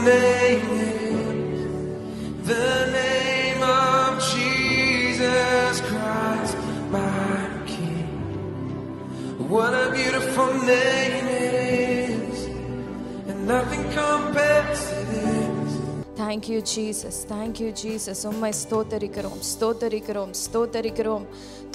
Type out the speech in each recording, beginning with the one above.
name is the name of Jesus Christ, my King. What a beautiful name it is, and nothing compares to this. Thank you Jesus, thank you Jesus. உம்மை ஸ்தோத்தரிக்கிறோம் ஸ்தோத்தரிக்கிறோம் ஸ்தோத்தரிக்கிறோம்,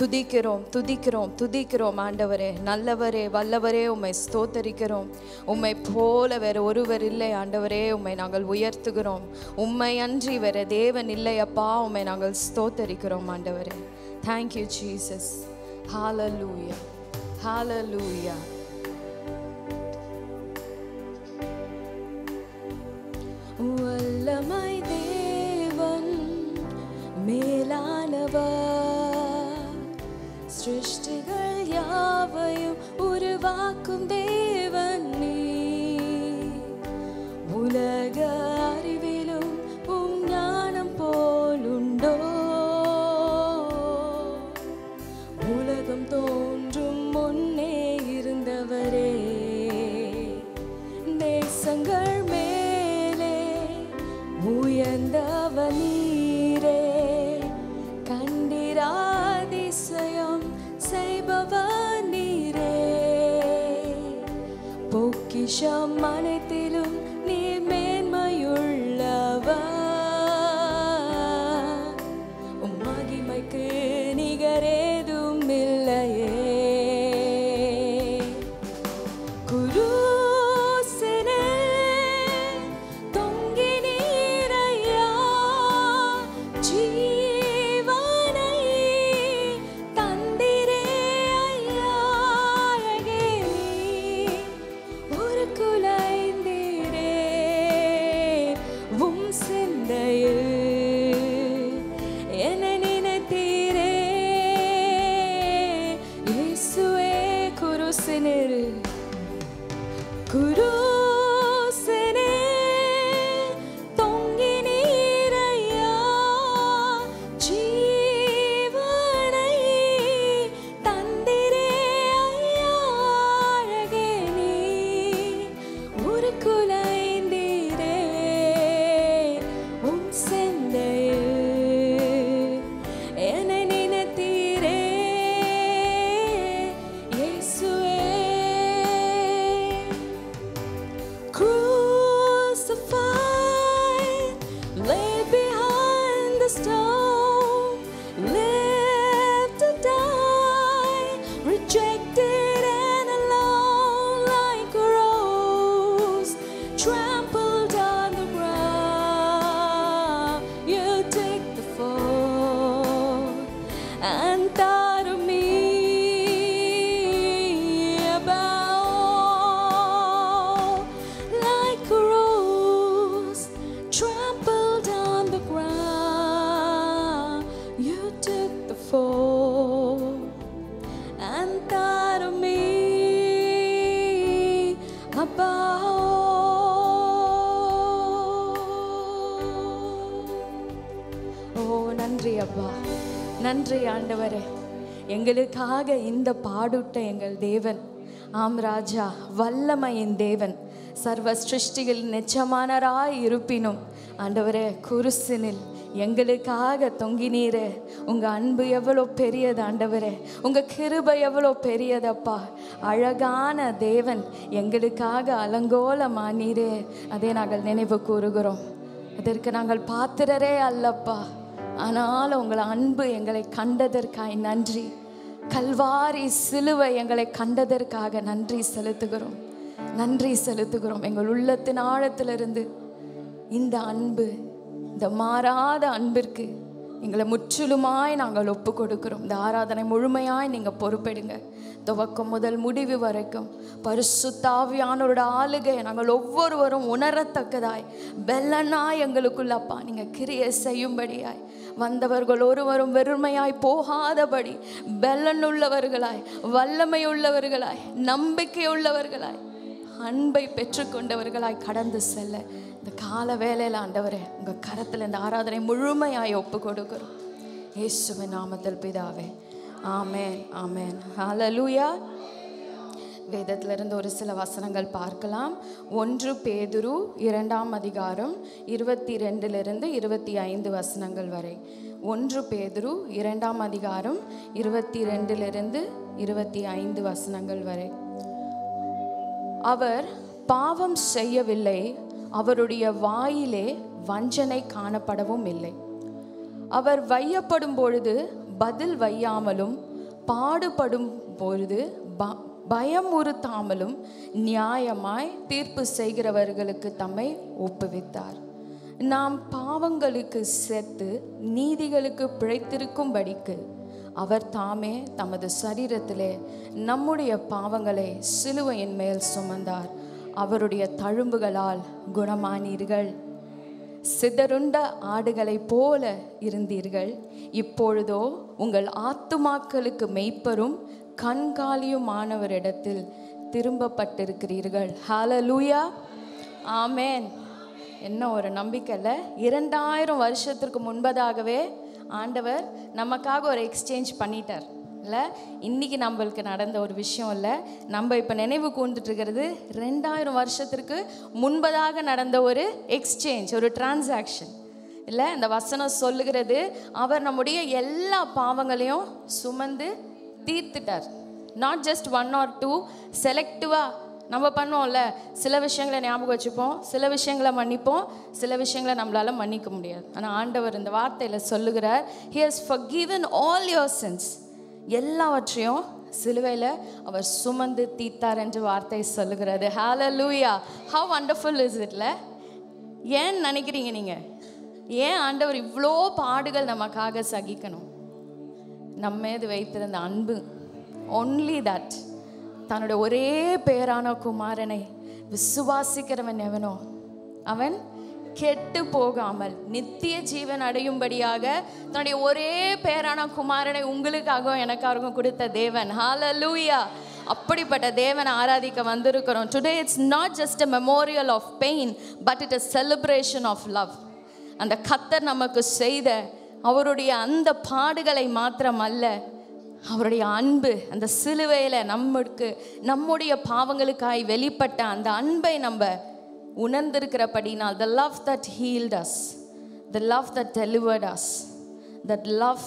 துதிக்கிறோம் துதிக்கிறோம் துதிக்கிறோம். ஆண்டவரே, நல்லவரே, வல்லவரே, உம்மை ஸ்தோத்தரிக்கிறோம். உம்மை போல வேற ஒருவர் இல்லை ஆண்டவரே. உம்மை நாங்கள் உயர்த்துகிறோம். உம்மை அன்றி வேற தேவன் இல்லை அப்பா. உம்மை நாங்கள் ஸ்தோத்தரிக்கிறோம் ஆண்டவரே. Thank you Jesus. Hallelujah, hallelujah. வல்லமை தேவன் மேலானவர், சிருஷ்டிகள் யாவையும் உருவாக்கும் தேவன் நீ. உலக அறிவிலும் உம் ஞானம் போலுண்டோ, உலகம் தோன்றும் முன்னே இருந்தவரே. தேசங்கள் உயர்ந்தவர் நீரே, கண்டிராதிசயம் செய்பவர் நீரே. பொக்கிஷம் அனைத்திலும் நீர் மேன்மையுள்ளவர், உம் மகிமைக்கு நிகரேதும் இல்லையே. நன்றி ஆண்டவரே, எங்களுக்காக இந்த பாடுட்ட எங்கள் தேவன். ஆம் ராஜா, வல்லமையின் தேவன், சர்வ சிருஷ்டிகள் நிச்சயமானராய் இருப்பினும் ஆண்டவரே, குருசினில் எங்களுக்காக தொங்கினீரே. உங்கள் அன்பு எவ்வளோ பெரியது ஆண்டவரே, உங்கள் கிருபை எவ்வளோ பெரியதப்பா. அழகான தேவன், எங்களுக்காக அலங்கோலமானீரே. அதை நாங்கள் நினைவு கூறுகிறோம். அதற்கு நாங்கள் பாத்திரரே அல்லப்பா. ஆனால் உங்கள் அன்பு எங்களை கண்டதற்காய் நன்றி. கல்வாரி சிலுவை எங்களை கண்டதற்காக நன்றி செலுத்துகிறோம், நன்றி செலுத்துகிறோம். எங்கள் உள்ளத்தின் ஆழத்திலிருந்து இந்த அன்பு, இந்த மாறாத அன்பிற்கு எங்களை முற்றிலுமாய் நாங்கள் ஒப்பு கொடுக்கிறோம். இந்த ஆராதனை முழுமையாய் நீங்கள் பொறுப்பெடுங்க. துவக்கம் முதல் முடிவு வரைக்கும் பரிசுத்த ஆவியானவரோட ஆளுகை நாங்கள் ஒவ்வொருவரும் உணரத்தக்கதாய் பெல்லனாய் எங்களுக்குள்ளப்பா நீங்கள் கிரியை செய்யும்படியாய், வந்தவர்கள் ஒருவரும் வெறுமையாய் போகாதபடி பெல்லனுள்ளவர்களாய், வல்லமை உள்ளவர்களாய், நம்பிக்கை உள்ளவர்களாய், அன்பை பெற்றுக்கொண்டவர்களாய் கடந்து செல்ல இந்த கால வேளையில் ஆண்டவரே உங்கள் கரத்தில் இந்த ஆராதனை முழுமையாய் ஒப்பு கொடுக்கிறோம். இயேசுவின் நாமத்தில் பிதாவே, ஆமென், ஆமென், ஹல்லேலூயா. வேதத்திலிருந்து ஒரு சில வசனங்கள் பார்க்கலாம். 1 பேதுரு 2ஆம் அதிகாரம் 22 25 வசனங்கள் வரை. 1 பேதுரு 2ஆம் அதிகாரம் 22 25 வசனங்கள் வரை. அவர் பாவம் செய்யவில்லை, அவருடைய வாயிலே வஞ்சனை காணப்படவும் இல்லை. அவர் வையப்படும் பொழுது பதில் வையாமலும், பாடுபடும் பொழுது பயமுறுத்தாமலும் நியாயமாய் தீர்ப்பு செய்கிறவர்களுக்கு தம்மை ஒப்புவித்தார். நாம் பாவங்களுக்கு செத்து நீதிகளுக்கு பிழைத்திருக்கும்படிக்கு அவர் தாமே தமது சரீரத்திலே நம்முடைய பாவங்களை சிலுவையின் மேல் சுமந்தார். அவருடைய தழும்புகளால் குணமானீர்கள். சிதறுண்ட ஆடுகளைப் போல இருந்தீர்கள், இப்பொழுதோ உங்கள் ஆத்துமாக்களுக்கு மெய்ப்பரும் கண்காலியுமானவரிடத்தில் திரும்பப்பட்டிருக்கிறீர்கள். ஹல்லேலூயா, ஆமென். என்ன ஒரு நம்பிக்கையில் 2000 வருஷத்திற்கு முன்பதாகவே ஆண்டவர் நமக்காக ஒரு எக்ஸ்சேஞ்ச் பண்ணிட்டார் இல்லை. இன்றைக்கி நம்மளுக்கு நடந்த ஒரு விஷயம் இல்லை, நம்ம இப்போ நினைவு கூர்ந்துட்டு இருக்கிறது 2000 வருஷத்திற்கு முன்பதாக நடந்த ஒரு எக்ஸ்சேஞ்ச், ஒரு டிரான்சாக்ஷன் இல்லை. இந்த வசனம் சொல்லுகிறது, அவர் நம்முடைய எல்லா பாவங்களையும் சுமந்து தீர்த்துட்டார். நாட் ஜஸ்ட் 1 or 2, செலக்டிவாக நம்ம பண்ணோம்ல. சில விஷயங்களை ஞாபகம் வச்சுப்போம், சில விஷயங்களை மன்னிப்போம், சில விஷயங்களை நம்மளால் மன்னிக்க முடியாது. ஆனால் ஆண்டவர் இந்த வார்த்தையில் சொல்லுகிறார், He has forgiven all your sins. எல்லாவற்றையும் சிலுவையில் அவர் சுமந்து தீர்த்தார் என்று வார்த்தை சொல்லுகிறது. ஹல்லேலூயா, how wonderful is it இல்லை? ஏன் நினைக்கிறீங்க நீங்கள்? ஏன் ஆண்டவர் இவ்வளோ பாடுகள் நமக்காக சகிக்கணும்? நம்ம மீது வைத்திருந்த அன்பு, only that. தன்னுடைய ஒரே பேரான குமாரனை விசுவாசிக்கிறவன் எவனோ அவன் கெட்டு போகாமல் நித்திய ஜீவன் அடையும்படியாக தன்னுடைய ஒரே பேரான குமாரனை உங்களுக்காகவும் எனக்காகவும் கொடுத்த தேவன். ஹல்லேலூயா, அப்படிப்பட்ட தேவனை ஆராதிக்க வந்திருக்கிறோம். Today it's not just a memorial of pain, but it is celebration of love. அந்த கர்த்தர் நமக்கு செய்த அவருடைய அந்த பாடுகளை மாத்திரம் அல்ல, அவருடைய அன்பு, அந்த சிலுவையில் நம்முடைய பாவங்களுக்காய் வெளிப்பட்ட அந்த அன்பை நம்ம உணர்ந்திருக்கிறபடினால், the love that healed us, the love that delivered us, that love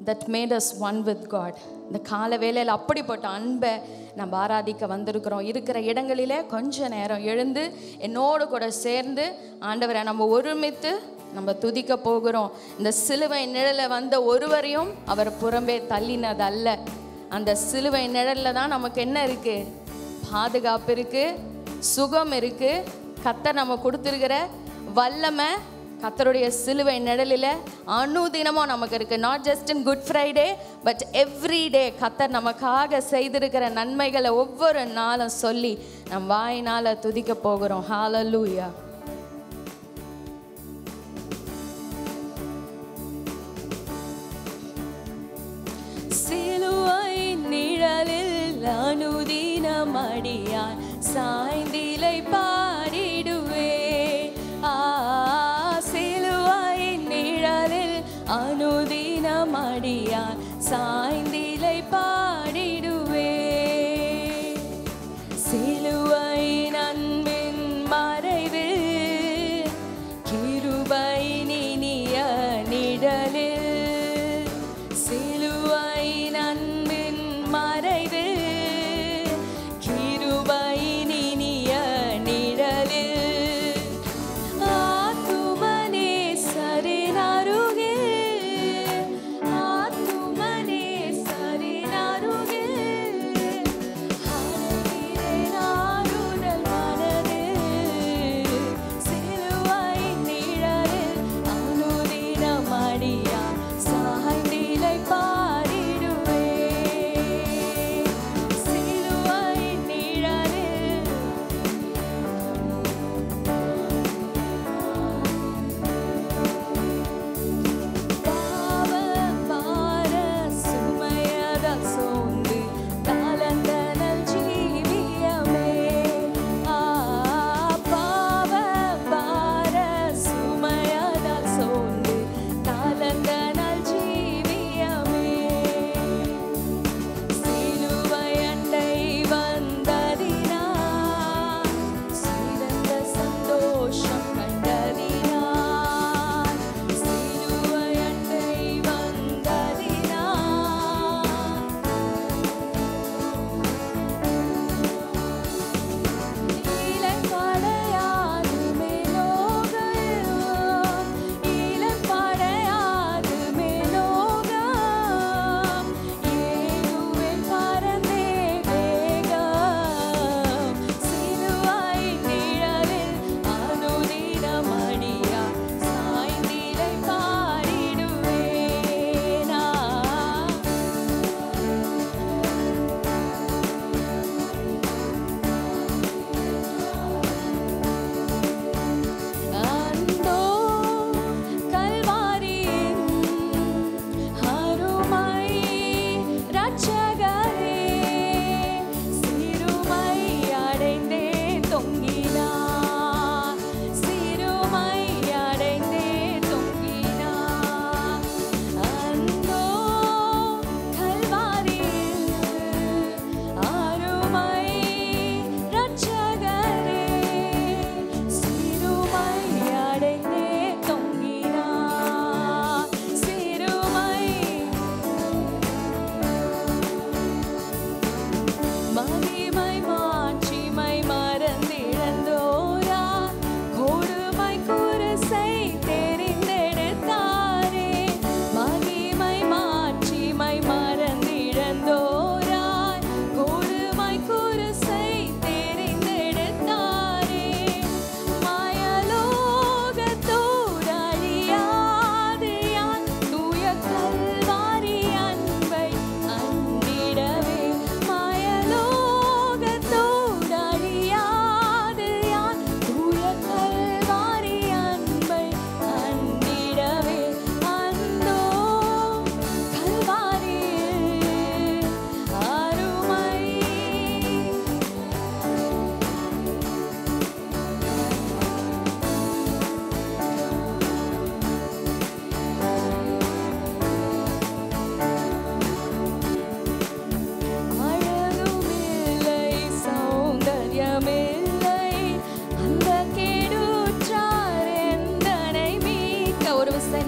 that made us one with God. இந்த கால வேளையில் அப்படிப்பட்ட அன்பை நம்ம ஆராதிக்க வந்திருக்கிறோம். இருக்கிற இடங்களிலே கொஞ்ச நேரம் எழுந்து என்னோடு கூட சேர்ந்து ஆண்டவரை நம்ம ஒருமித்து நம்ம துதிக்க போகிறோம். இந்த சிலுவை நிழலில் வந்த ஒருவரையும் அவர் புறம்பே தள்ளினது அல்ல. அந்த சிலுவை நிழலில் தான் நமக்கு என்ன இருக்குது? பாதுகாப்பு இருக்குது, சுகம் இருக்குது. கர்த்தர் நம்ம கொடுத்துருக்கிற வல்லமை கர்த்தருடைய சிலுவை நிழலில் அனுதினமும் நமக்கு இருக்குது. Not just in good Friday, but every day கர்த்தர் நமக்காக செய்திருக்கிற நன்மைகளை ஒவ்வொரு நாளும் சொல்லி நம் வாயினால் துதிக்க போகிறோம். ஹல்லேலூயா. சிலுவை நிழலில் அனுதினம் அடியான் சாய்ந்திலை பாடிடுவே. சிலுவை நிழலில் அனுதினம் அடியான் சாய்ந்திலை பாடிடுவே. சிலுவை அன்பின் மறைவு கிருபை நினிய நிழலில். சிலுவை அன்பின் மறைவு கிருபை நினிய நிழலில். ஆத்துமனே சரின் அருகே, ஆத்துமனே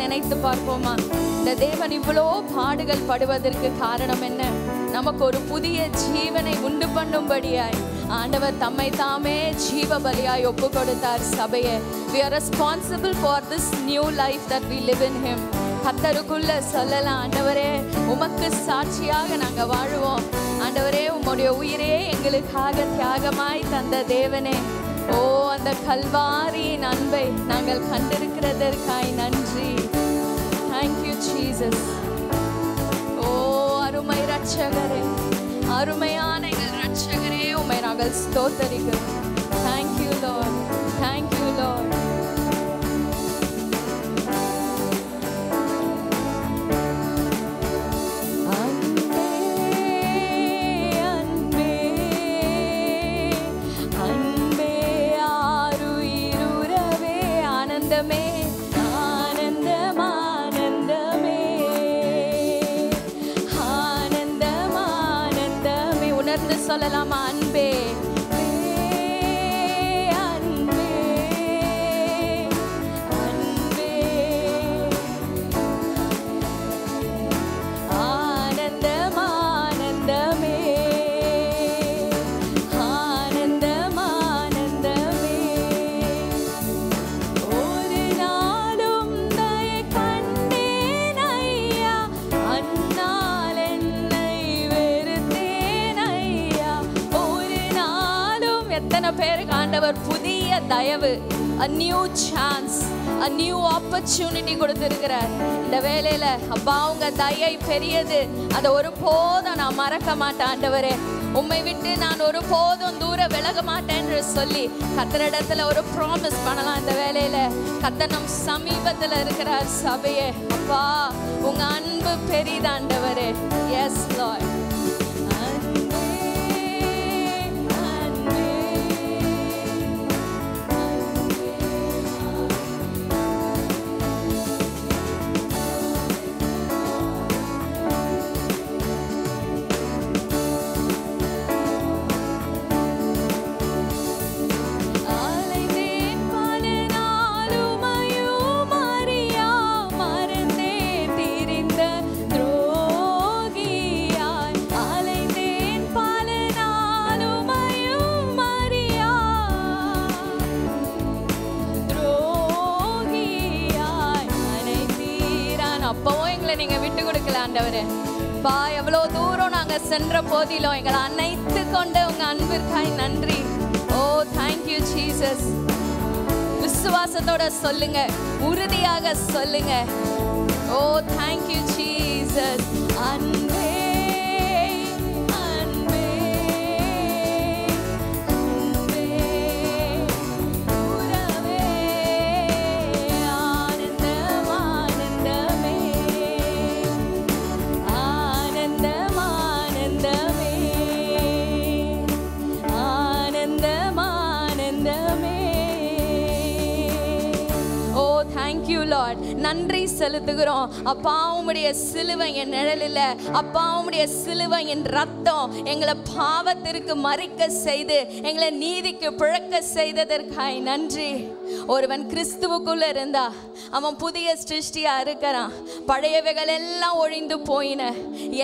நினைத்து பார்ப்போமா? இந்த தேவன் இவ்வளோ பாடுகள் படுவதற்கு காரணம் என்ன? நமக்கு ஒரு புதிய ஜீவனை உண்டு பண்ணும்படியாய் ஆண்டவர் தம்மை தாமே ஜீவ பலியாய் ஒப்பு கொடுத்தார் சபையை. We are responsible for this new life that we live in him. கர்த்தருக்குள்ள சொல்லலாம், ஆண்டவரே உமக்கு சாட்சியாக நாங்கள் வாழுவோம். ஆண்டவரே உம்முடைய உயிரே எங்களுக்காக தியாகமாய் தந்த தேவனே, ஓ அந்த கல்வாரியின் அன்பை நாங்கள் கண்டிருக்கிறதற்காய் நன்றி. Thank you Jesus. ஓ அருமை ரட்சகரே, அருமையான எங்கள் ரட்சகரே, உம்மை நாங்கள் ஸ்தோத்தரிக்கிறோம். Thank you Lord. Thank you Lord. சொல்லலாமா? அன்பே அன்பே அன்பே ஆனந்தம் ஆனந்தமே ஆனந்தம் ஆனந்தமே. ஒரு நாளும் தயை கண்டேன் ஐயா, அந்நாள் என்னை வெறுத்தேன் ஐயா. ஒரு நாளும் எத்தனை பேருக்கு ஆண்டவர் புதிய தயவு, a new chance, a new opportunity கொடுத்திருக்கிறார். இந்த வேளையில அப்பா உங்க தயை பெரியது, அதை ஒருபோதும் நான் மறக்க மாட்டேன் ஆண்டவரே. உம்மை விட்டு நான் ஒருபோதும் தூர விலக மாட்டேன் என்று சொல்லி கர்த்தரிடத்துல ஒரு ப்ராமிஸ் பண்ணலாம். இந்த வேளையில கர்த்தர் நம் சமீபத்துல இருக்கிறார் சபையே. அப்பா உங்க அன்பு பெரிது ஆண்டவரே. Yes Lord. நீங்க விட்டு கொடுக்கல ஆண்டவரே. பா எவ்வளவு தூரம் நாங்க சென்ற போதிலும் எங்களை அணைத்து கொண்ட உங்க அன்பிற்காய் நன்றி. ஓ thank you Jesus. விசுவாசத்தோட சொல்லுங்க, உறுதியாக சொல்லுங்க. ஓ thank you Jesus. அன்பே அன்பே அன்பே உறவே ஆனந்தம் ஆனந்தமே ஆனந்தம் ஆனந்தமே ஆனந்தம் ஆனந்தமே. ஓ thank you Lord. நன்றி செலுத்துகிறோம் அப்பா. உம்முடைய சிலுவை என் நிழலில், அப்பா உம்முடைய சிலுவை என் ரத்தம் எங்களை பாவத்திற்கு மறிக்க செய்து எங்களை நீதிக்கு பிழக்க செய்ததற்காய் நன்றி. ஒருவன் கிறிஸ்துவுக்குள்ள இருந்தா அவன் புதிய சிருஷ்டியா இருக்கிறான். பழையவைகள் எல்லாம் ஒழிந்து போயின,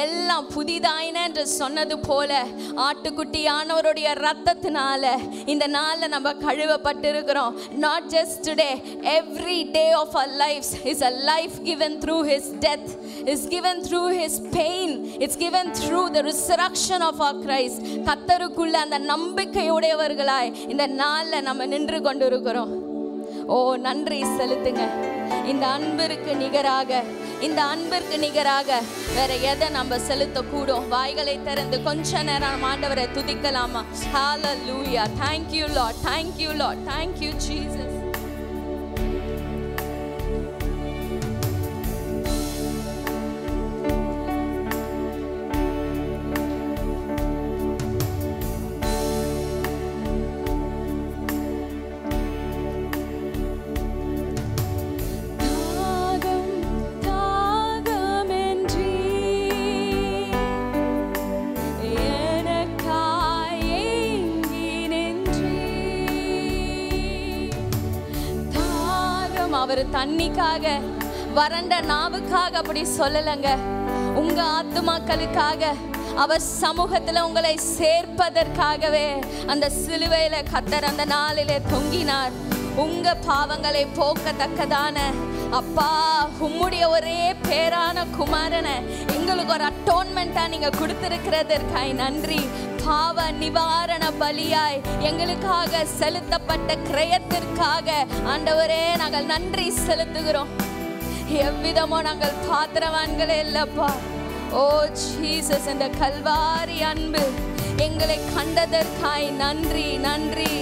எல்லாம் புதிதாயின என்று சொன்னது போல ஆட்டுக்குட்டியானவருடைய ரத்தத்தினால இந்த நாள்ல நம்ம கழுவப்பட்டிருக்கிறோம். Not just today, every day of our lives is a life given through his death, is given through his pain, it's given through the resurrection of our Christ. கர்த்தருக்குள்ள அந்த நம்பிக்கையுடையவர்களாய் இந்த நாள்ல நம்ம நின்று கொண்டிருக்கிறோம். ஓ நன்றி செலுத்துங்க. இந்த அன்பிற்கு நிகராக, இந்த அன்பிற்கு நிகராக வேற எதை நம்ம செலுத்த கூடும்? வாய்களை திறந்து கொஞ்ச நேரம் ஆண்டவரை துதிக்கலாமா? ஹalleluya. Thank you Lord. Thank you Lord. Thank you Jesus. அவர் தண்ணிக்காக, வறண்ட நாவுக்காக அப்படி சொல்லலைங்க. உங்க ஆத்துமாக்களுக்காக அவர் சமூகத்துல உங்களை சேர்ப்பதற்காகவே அந்த சிலுவையில கர்த்தர் அந்த நாளிலே தொங்கினார். உங்க பாவங்களை போக்கத்தக்கதான அப்பா உம்முடைய ஒரே பேரான குமாரனை எங்களுக்கு ஒரு அட்டோன்மெண்டா நீங்க கொடுத்திருக்கிறதற்காய் நன்றி. பாவ நிவாரண பலியாய் எங்களுக்காக செலுத்தப்பட்ட கிரயத்திற்காக ஆண்டவரே நாங்கள் நன்றி செலுத்துகிறோம். எவ்விதமோ நாங்கள் பாத்திரவான்களே இல்லப்பா. ஓ ஜீசஸ், இந்த கல்வாரி அன்பு எங்களை கண்டதற்காய் நன்றி நன்றி.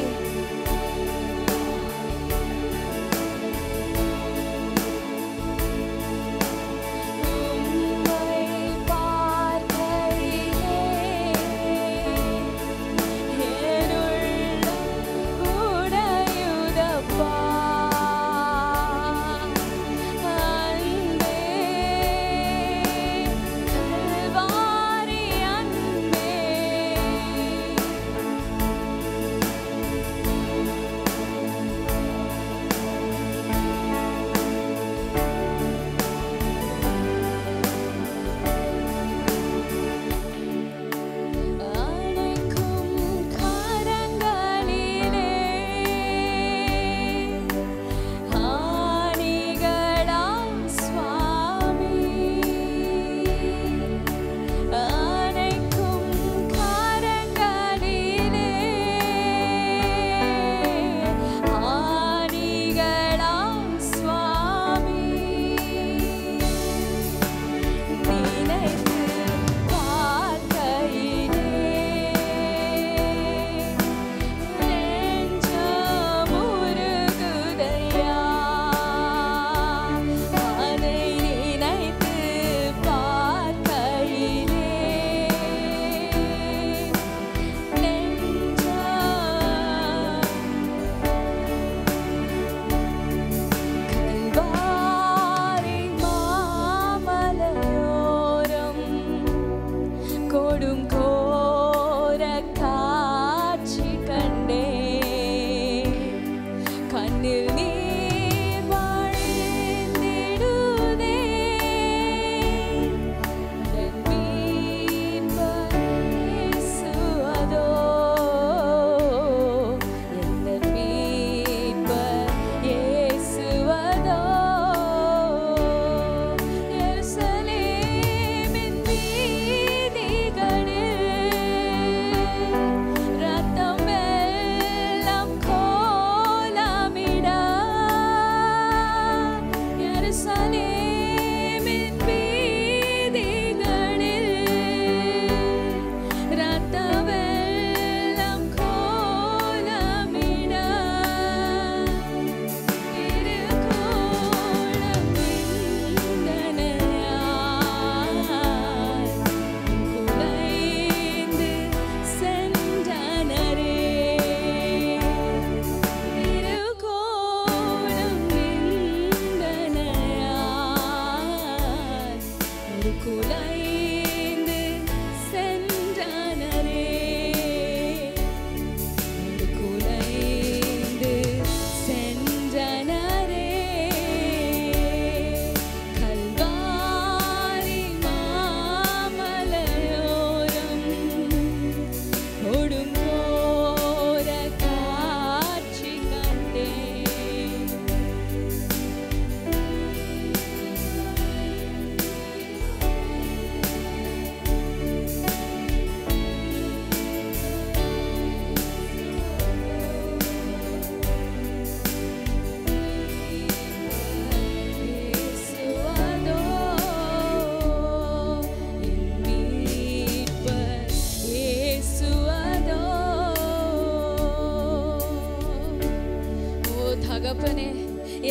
தகப்பனே,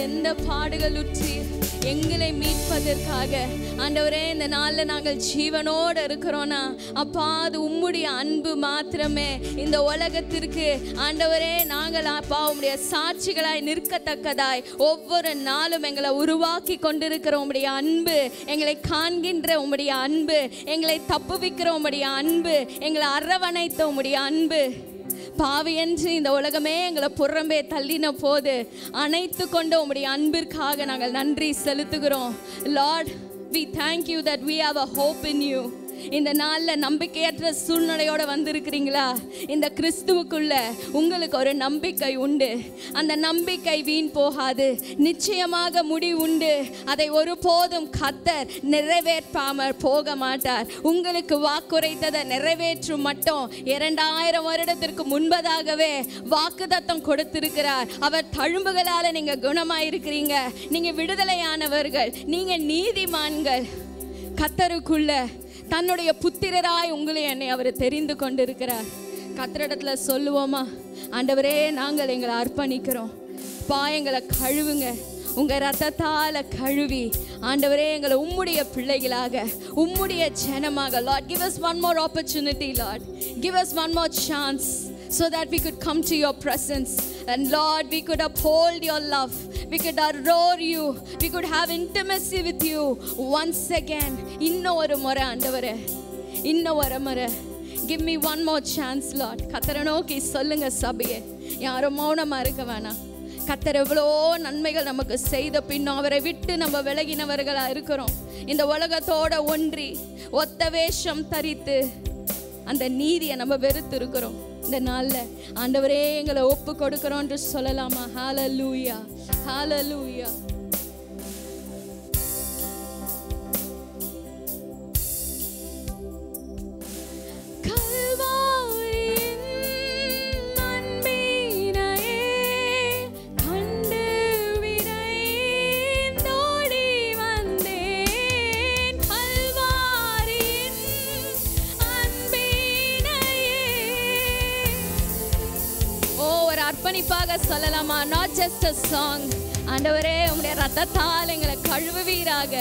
எந்த பாடுகள் உற்றி எங்களை மீட்பதற்காக ஆண்டவரே இந்த நாளில் நாங்கள் ஜீவனோடு இருக்கிறோன்னா அப்பா அது உம்முடைய அன்பு மாத்திரமே. இந்த உலகத்திற்கு ஆண்டவரே நாங்கள் அப்பா உம்முடைய சாட்சிகளாய் நிற்கத்தக்கதாய் ஒவ்வொரு நாளும் எங்களை உருவாக்கி கொண்டிருக்கிற உம்முடைய அன்பு, எங்களை காண்கின்ற உம்முடைய அன்பு, எங்களை தப்புவிக்கிற உம்முடைய அன்பு, எங்களை அரவணைத்த உம்முடைய அன்பு பாவி என்று இந்த உலகமே எங்களை புறம்பே தள்ளின போது அணைத்து கொண்டு உம்முடைய அன்பிற்காக நாங்கள் நன்றி செலுத்துகிறோம். Lord, we thank you that we have a hope in you. இந்த நாளில் நம்பிக்கையற்ற சூழ்நிலையோடு வந்திருக்கிறீங்களா? இந்த கிறிஸ்துவுக்குள்ள உங்களுக்கு ஒரு நம்பிக்கை உண்டு. அந்த நம்பிக்கை வீண் போகாது, நிச்சயமாக முடிவு உண்டு. அதை ஒருபோதும் கர்த்தர் நிறைவேற்றாமல் போக மாட்டார். உங்களுக்கு வாக்குரைத்ததை நிறைவேற்றும் மட்டும் 2000 வருடத்திற்கு முன்பதாகவே வாக்குத்தத்தம் கொடுத்திருக்கிறார். அவர் தழும்புகளால் நீங்க குணமாயிருக்கிறீங்க. நீங்க விடுதலையானவர்கள், நீங்க நீதிமான்கள். கர்த்தருக்குள்ள தன்னுடைய புத்திரராய் உங்களை என்னை அவர் தெரிந்து கொண்டிருக்கிறார். கர்த்தரிடத்துல சொல்லுவோமா, ஆண்டவரே நாங்கள் எங்களை அர்ப்பணிக்கிறோம், எங்களை கழுவுங்க, உங்க ரத்தத்தால கழுவி ஆண்டவரே எங்களை உம்முடைய பிள்ளைகளாக, உம்முடைய ஜனமாக. Lord, give us one more opportunity, Lord. Give us one more chance so that we could come to your presence. And Lord, we could uphold your love. We could adore you. We could have intimacy with you once again. இன்னும் ஒரு முறை ஆண்டவரே, இன்னும் ஒரு முறை. Give me one more chance, Lord. கர்த்தரை நோக்கி சொல்லுங்க சபையே, யாரும் மௌனமா இருக்க வேணாம். கர்த்தர் எவ்வளோ நன்மைகள் நமக்கு செய்த பின்னும் அவரை விட்டு நம்ம விலகினவர்களா இருக்கிறோம். இந்த உலகத்தோட ஒன்றி ஒத்த வேஷம் தரித்து அந்த நீதியை நம்ம வெறுத்து இருக்கிறோம். இந்த நாளில் ஆண்டவரே எங்களை ஒப்பு கொடுக்கிறோம் என்று சொல்லலாமா? ஹalleluya, hallelujah. அர்ப்பணிப்பாக சொல்லலாமா? not just a song. ஆண்டவரே உம்முடைய ரத்தத்தால் எங்களை கழுவுவீராக.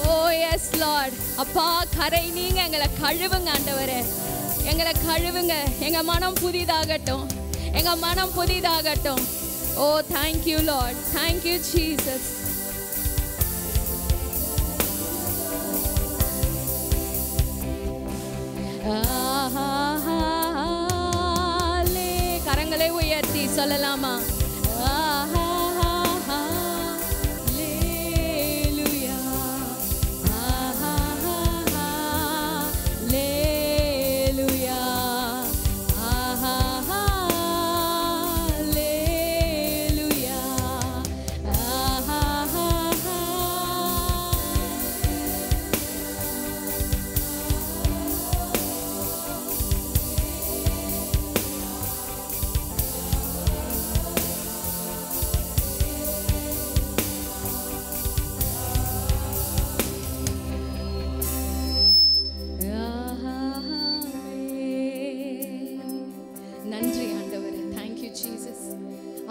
oh yes Lord. அப்பா கரை நீங்க எங்களை கழுவுங்க ஆண்டவரே, எங்களை கழுவுங்க. எங்க மனம் புதிதாகட்டும், எங்க மனம் புதிதாகட்டும். oh thank you Lord, thank you Jesus. கரங்களை உயர்த்தி சொல்லலாமா?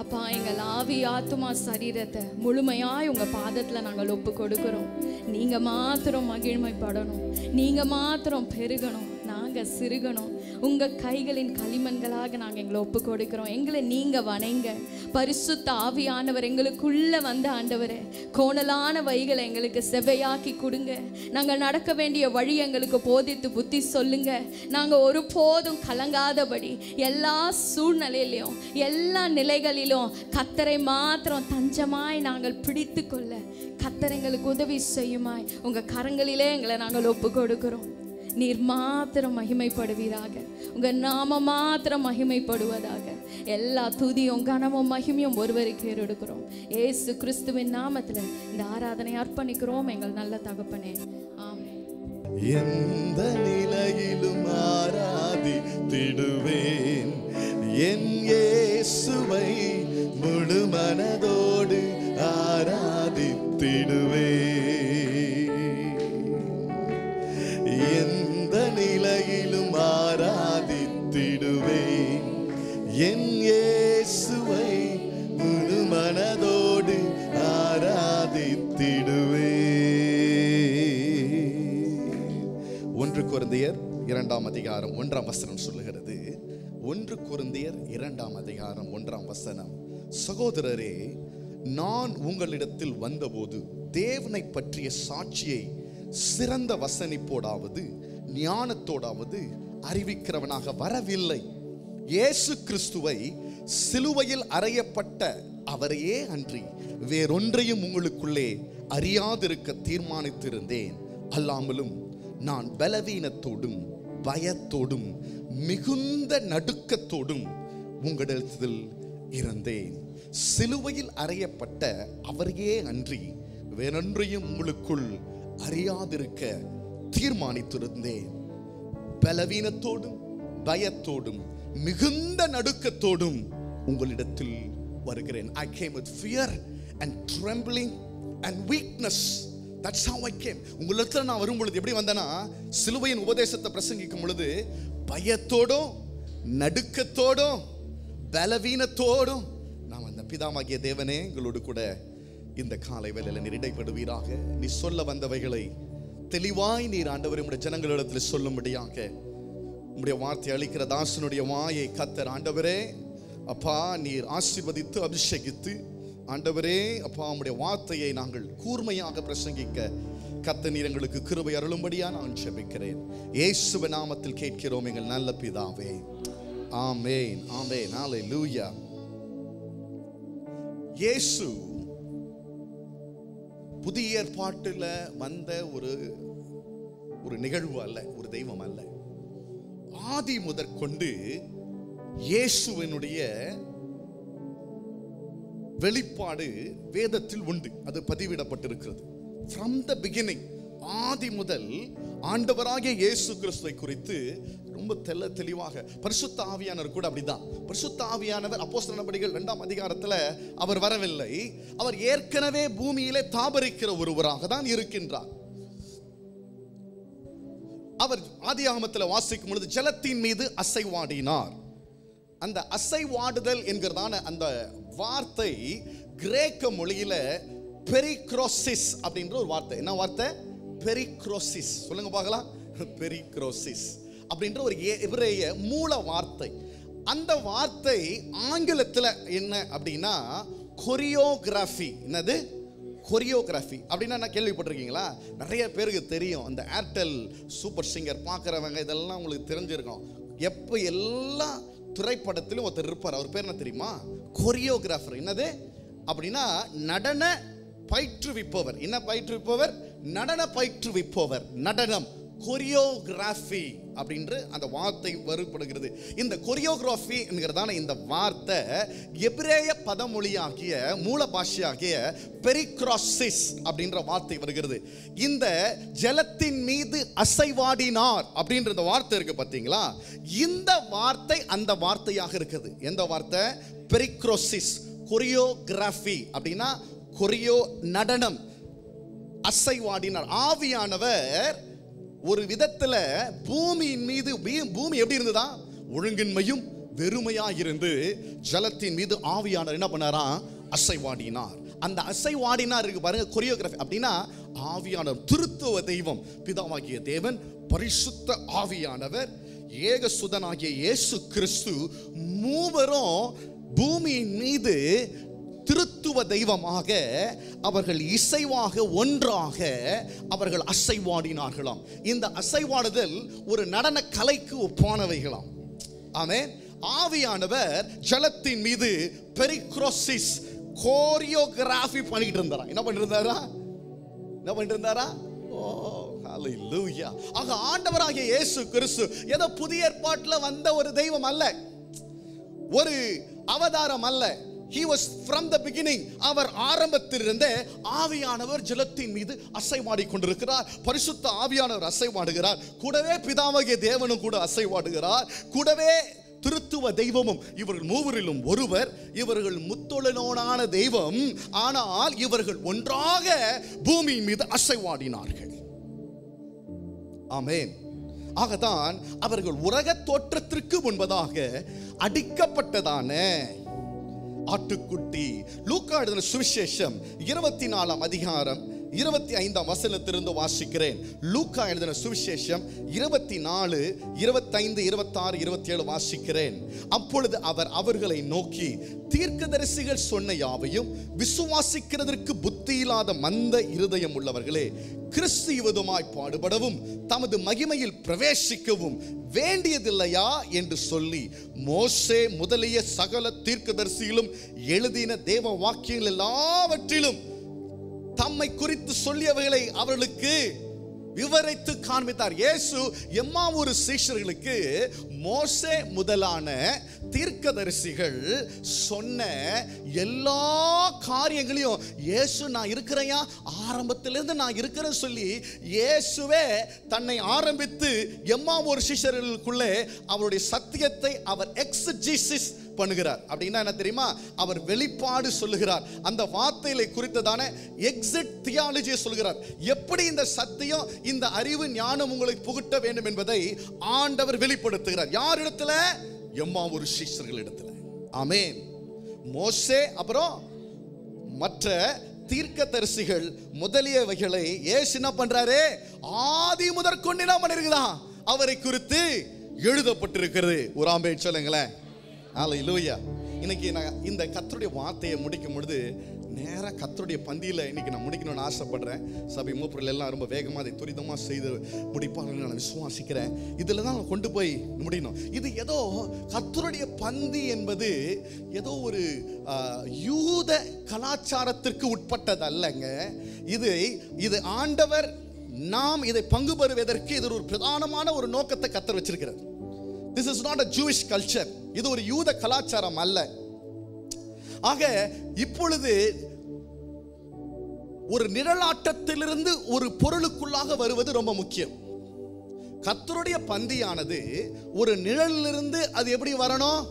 அப்பா எங்கள் ஆவி ஆத்துமா சரீரத்தை முழுமையாய் உங்க பாதத்துல நாங்கள் ஒப்பு கொடுக்கிறோம். நீங்க மாத்திரம் மகிழ்மைப்படணும், நீங்க மாத்திரம் பெருகணும், நாங்க சிறுகணும். உங்க கைகளின் களிமண்களாக நாங்க எங்களை ஒப்பு கொடுக்கிறோம். எங்களை நீங்க வணங்க. பரிசுத்த ஆவியானவர் எங்களுக்குள்ள வந்த ஆண்டவரே, கோணலான வழிகளை எங்களுக்கு செவ்வையாக்கி கொடுங்க. நாங்கள் நடக்க வேண்டிய வழி எங்களுக்கு போதித்து புத்தி சொல்லுங்க. நாங்க ஒருபோதும் கலங்காதபடி எல்லா சூழ்நிலையிலும் எல்லா நிலைகளிலும் கர்த்தரை மாத்திரம் தஞ்சமாய் நாங்கள் பிடித்து கொள்ள கர்த்தர் எங்களுக்கு உதவி செய்யுமாய் உங்க கரங்களிலே எங்களை நாங்கள் ஒப்பு கொடுக்கிறோம். நீர் மாத்திரம் மகிமைப்படுவீராக, உங்க நாம மாத்திரம் மகிமைப்படுவதாக. எல்லா துதியும் கனமும் மகிமையும் ஒருவருக்கு ஏறெடுக்கிறோம். இயேசு கிறிஸ்துவின் நாமத்துல இந்த ஆராதனை அர்ப்பணிக்கிறோம் எங்கள் நல்ல தகப்பனே, ஆமென். எந்த நிலையிலும் ஆராதித்திடுவேன் என் இயேசுவை, முழு மனதோடு ஆராதித்திடுவேன். எந்த நிலையிலும் ஆராதித்திடுவேன் என் இயேசுவை, முழு மனதோடு ஆராதித்திடுவேன். 1 கொரிந்தியர் 2ஆம் அதிகாரம் 1ஆம் வசனம் சொல்லுகிறது. 1 கொரிந்தியர் 2ஆம் அதிகாரம் 1ஆம் வசனம், சகோதரரே, நான் உங்களிடத்தில் வந்தபோது தேவனை பற்றிய சாட்சியை சிறந்த வசனிப்போடாவது ஞானத்தோடாவது அறிவிக்கிறவனாக வரவில்லை. இயேசு கிறிஸ்துவை சிலுவையில் அறையப்பட்ட அவரையே அன்றி வேறொன்றையும் உங்களுக்குள்ளே அறியாதிருக்க தீர்மானித்திருந்தேன். அல்லாமலும் நான் பலவீனத்தோடும் பயத்தோடும் மிகுந்த நடுக்கத்தோடும் உங்களிடத்தில் இருந்தேன். சிலுவையில் அறையப்பட்ட அவரையே அன்றி வேறொன்றையும் உங்களுக்குள் அறியாதிருக்க தீர்மானித்திருந்தேன். பலவீனத்தோடும் பயத்தோடும் மிகுந்த நடுக்கத்தோடும் உங்களிடத்தில் வருகிறேன். I came with fear and trembling and weakness. That's how I came. உங்களிடத்தில் நான் வரும் பொழுது எப்படி வந்தேன்னா, சிலுவையின் உபதேசத்தை பிரசங்கிக்கும் பொழுது பயத்தோடும் நடுக்கத்தோடும் பலவீனத்தோடும் நான் வந்த. பிதாவாகிய தேவனே, எங்களோடு கூட இந்த காலை வேளையில் நீர் இடைப்படுவீராக. நீ சொல்ல வந்தவைகளை தெளிவாய் நீர் ஆண்டவரே உம்முடைய ஜனங்களிடத்தில் சொல்லும்படியாக உம்முடைய வார்த்தை அளிக்கிற தாசனுடைய வாயை கர்த்தர் ஆண்டவரே அப்பா நீர் ஆசீர்வதித்து அபிஷேகித்து ஆண்டவரே அப்பா உம்முடைய வார்த்தையை நாங்கள் கூர்மையாக பிரசங்கிக்க கர்த்தர் நீர் எங்களுக்கு கிருபை அருளும்படியா நான் ஜெபிக்கிறேன். இயேசுவின் நாமத்தில் கேட்கிறோம் எங்கள் நல்ல பிதாவே. ஆமென், ஆமென், ஹல்லேலூயா. இயேசு புதிய ஏற்பாட்டில் வந்த ஒரு நிகழ்வு அல்ல, ஒரு தெய்வம் அல்ல. ஆதி முதற்கொண்டு இயேசுவினுடைய வெளிப்பாடு வேதத்தில் உண்டு, அது பதிவிடப்பட்டிருக்கிறது. From the beginning, ஆதி முதல் ஆண்டவராகிய இயேசு கிறிஸ்துவை குறித்து ரொம்ப தெளிவாக பரிசுத்த ஆவியானவர் கூட அப்படிதான். பரிசுத்த ஆவியானவர் அப்போஸ்தலர் நடபடிகள் 2ஆம் அதிகாரத்தில் அவர் வரவில்லை. அவர் ஏற்கனவே பூமியிலே தாபரிக்கிற ஒருவராக தான் இருக்கின்றார். அவர் ஆதியாகமத்தில் வாசிக்கும் பொழுது ஜலத்தின் மீது அசைவாடினார். அந்த அசைவாடுதல் என்கிறதான அந்த வார்த்தை கிரேக்க மொழியில பெரிக்ரோசிஸ் அப்படின்ற ஒரு வார்த்தை. என்ன வார்த்தை? பெரிக்ரோசிஸ். சொல்லுங்க பார்க்கலாம். பெரிக்ரோசிஸ் அப்படின்ற ஒரு எபிரேய மூல வார்த்தை. அந்த வார்த்தை ஆங்கிலத்தில் என்ன அப்படின்னா கொரியோகிராஃபி. என்னது? கொரியோகிராஃபி அப்படின்னா என்ன கேள்விப்பட்டிருக்கீங்களா? நிறைய பேருக்கு தெரியும். அந்த ஏர்டெல் சூப்பர் சிங்கர் பார்க்குறவங்க இதெல்லாம் உங்களுக்கு தெரிஞ்சிருக்கும். எப்போ எல்லா திரைப்படத்திலும் ஒருத்தர் இருப்பார், அவர் பேர் என்ன தெரியுமா? கொரியோகிராஃபர். என்னது அப்படின்னா நடன பயிற்றுவிப்பவர். என்ன பயிற்றுவிப்பவர்? நடன பயிற்றுவிப்பவர். நடனம், கொரியோகிராஃபி அப்படின்ற அந்த வார்த்தை வருப்படுகிறது. இந்த கொரியோகிராஃபி என்கிறதான இந்த வார்த்தை எபிரேய பதமொழியாகிய மூல பாஷையாகிய பெரிக்ரோசிஸ் அப்படின்ற வார்த்தை வருகிறது. இந்த ஜலத்தின் மீது அசைவாடினார் அப்படின்ற இந்த வார்த்தை இருக்கு பார்த்தீங்களா? இந்த வார்த்தை அந்த வார்த்தையாக இருக்குது. எந்த வார்த்தை? பெரிக்ரோசிஸ். கொரியோகிராஃபி அப்படின்னா கொரியோ நடனம், அசைவாடினார். ஆவியானவர் ஒரு விதத்துல பூமியின் மீது, பூமி எப்படி இருந்ததா? ஒழுங்கின்மையும் வெறுமையா இருந்து ஜலத்தின் மீது ஆவியானவர் என்ன பண்ணாரா? அசைவாடினார். அந்த அசைவாடினார் இருக்கு பாருங்க, கொரியோகிராஃபி அப்படின்னா ஆவியானவர், திருத்துவ தெய்வம் பிதாவாகிய தேவன், பரிசுத்த ஆவியானவர், ஏகசுதனாகிய இயேசு கிறிஸ்து மூவரும் பூமியின் மீது திருத்துவ தெய்வமாக அவர்கள் இசைவாக ஒன்றாக அவர்கள் அசைவாடினார்களாம். இந்த அசைவாடுதல் ஒரு நடன கலைக்கு ஒப்பானவைகளாம். ஆமென். ஆவியானவர் ஜலத்தின் மீது பெரிக்ரோசிஸ் கோரியோகிராஃபி பண்ணிட்டு இருந்தாரா? என்ன பண்ணிட்டு இருந்தாரா? ஓ ஹல்லேலூயா. ஆக ஆண்டவராகிய இயேசு கிறிஸ்து ஏதோ புதிய ஏற்பாட்டில் வந்த ஒரு தெய்வம் அல்ல, ஒரு அவதாரம் அல்ல. He was from the beginning. அவர் ஆரம்பத்திலிருந்தே ஆவியானவர் ஜலத்தின் மீது அசைவாடி கொண்டிருக்கிறார். பரிசுத்த ஆவியானவர் அசைவாடுகிறார். கூடவே பிதாவாகிய தேவனும் கூட அசைவாடுகிறார். கூடவே திருத்துவ தெய்வமும். இவர்கள் மூவரிலும் ஒருவர். இவர்கள் முத்தொழிலோனான தெய்வம். ஆனால் இவர்கள் ஒன்றாக பூமியின் மீது அசைவாடினார்கள். ஆமென். ஆகத்தான் அவர்கள் உலக தோற்றத்திற்கு முன்பதாக அடிக்கப்பட்டதான ஆட்டுக்குட்டி. லூக்கா எழுதின சுவிசேஷம் 24ஆம் அதிகாரம் 25ஆம் வசனத்திலிருந்து வாசிக்கிறேன். லூக்கா எழுதின சுவிசேஷம் 24, 25, 26, 27 வாசிக்கிறேன். அப்பொழுது அவர் அவர்களை நோக்கி, தீர்க்கதரிசிகள் சொன்ன யாவையும் விசுவாசிக்கிறதற்கு புத்தி இல்லாத மந்த இருதயம் உள்ளவர்களே, கிறிஸ்து விதமாய் பாடுபடவும் தமது மகிமையில் பிரவேசிக்கவும் வேண்டியதில்லையா என்று சொல்லி மோசே முதலிய சகல தீர்க்கதரிசிகளும் எழுதின தேவ வாக்கியங்கள் எல்லாவற்றிலும் தம்மை குறித்து சொல்லியவைகளை அவர்களுக்கு விவரித்து காண்பித்தார். இயேசு எம்மாவூர் சீஷர்களுக்கு மோசே முதலான தீர்க்கதரிசிகள் சொன்ன எல்லா காரியங்களையும் இயேசு நான் இருக்கிறேயா, ஆரம்பத்திலிருந்து நான் இருக்கிறேன்னு சொல்லி இயேசுவே தன்னை ஆரம்பித்து எம்மாவூர் சீஷர்களுக்குள்ளே அவருடைய சத்தியத்தை அவர் எக்ஸஜீசிஸ் பண்ணுகிறார். அப்படின்னா என்ன தெரியுமா? அவர் வெளிப்பாடு சொல்லுகிறார். அந்த வார்த்தைகளை குறித்ததான எக்ஸிட் தியாலஜியை சொல்கிறார். எப்படி இந்த சத்தியம், இந்த அறிவு, ஞானம் உங்களுக்கு புகட்ட வேண்டும் என்பதை ஆண்டவர் வெளிப்படுத்துகிறார். யார் இடத்துல? எம்மாவூர் சீஷர்கள் இடத்துல. ஆமென். மோசே அப்புறம் மற்ற தீர்க்கதரிசிகள் முதலியவைகளை இயேசு என்ன பண்றாரு? ஆதி முதற்கொண்டு என்ன பண்ணிருக்குதான் அவரை குறித்து எழுதப்பட்டிருக்கிறது. ஒரு ஆமென் சொல்லுங்களேன். ஹல்லேலூயா. இன்னைக்கு நான் இந்த கர்த்தருடைய வார்த்தையை முடிக்கும் பொழுது நேராக கர்த்தருடைய பந்தியில் இன்னைக்கு நான் முடிக்கணும்னு ஆசைப்படுறேன். சபை மூப்பர்கள் எல்லாம் ரொம்ப வேகமாக அதை துரிதமாக செய்து முடிப்பாங்கன்னு நான் விசுவாசிக்கிறேன். இதில் தான் கொண்டு போய் முடியணும். இது ஏதோ கர்த்தருடைய பந்தி என்பது ஏதோ ஒரு யூத கலாச்சாரத்திற்கு உட்பட்டது அல்லங்க. இது ஆண்டவர் நாம் இதை பங்கு பெறுவதற்கு இது ஒரு பிரதானமான ஒரு நோக்கத்தை கர்த்தர் வச்சிருக்கிறார். This is not a Jewish culture. இது ஒரு யூத கலாச்சாரம் அல்ல. ஆக இப்பொழுது ஒரு நிழலாட்டத்திலிருந்து ஒரு பொருளுக்குள்ளாக வருவது ரொம்ப முக்கியம். கர்த்தருடைய பந்தியானது ஒரு நிழலிலிருந்து அது எப்படி வரணும்?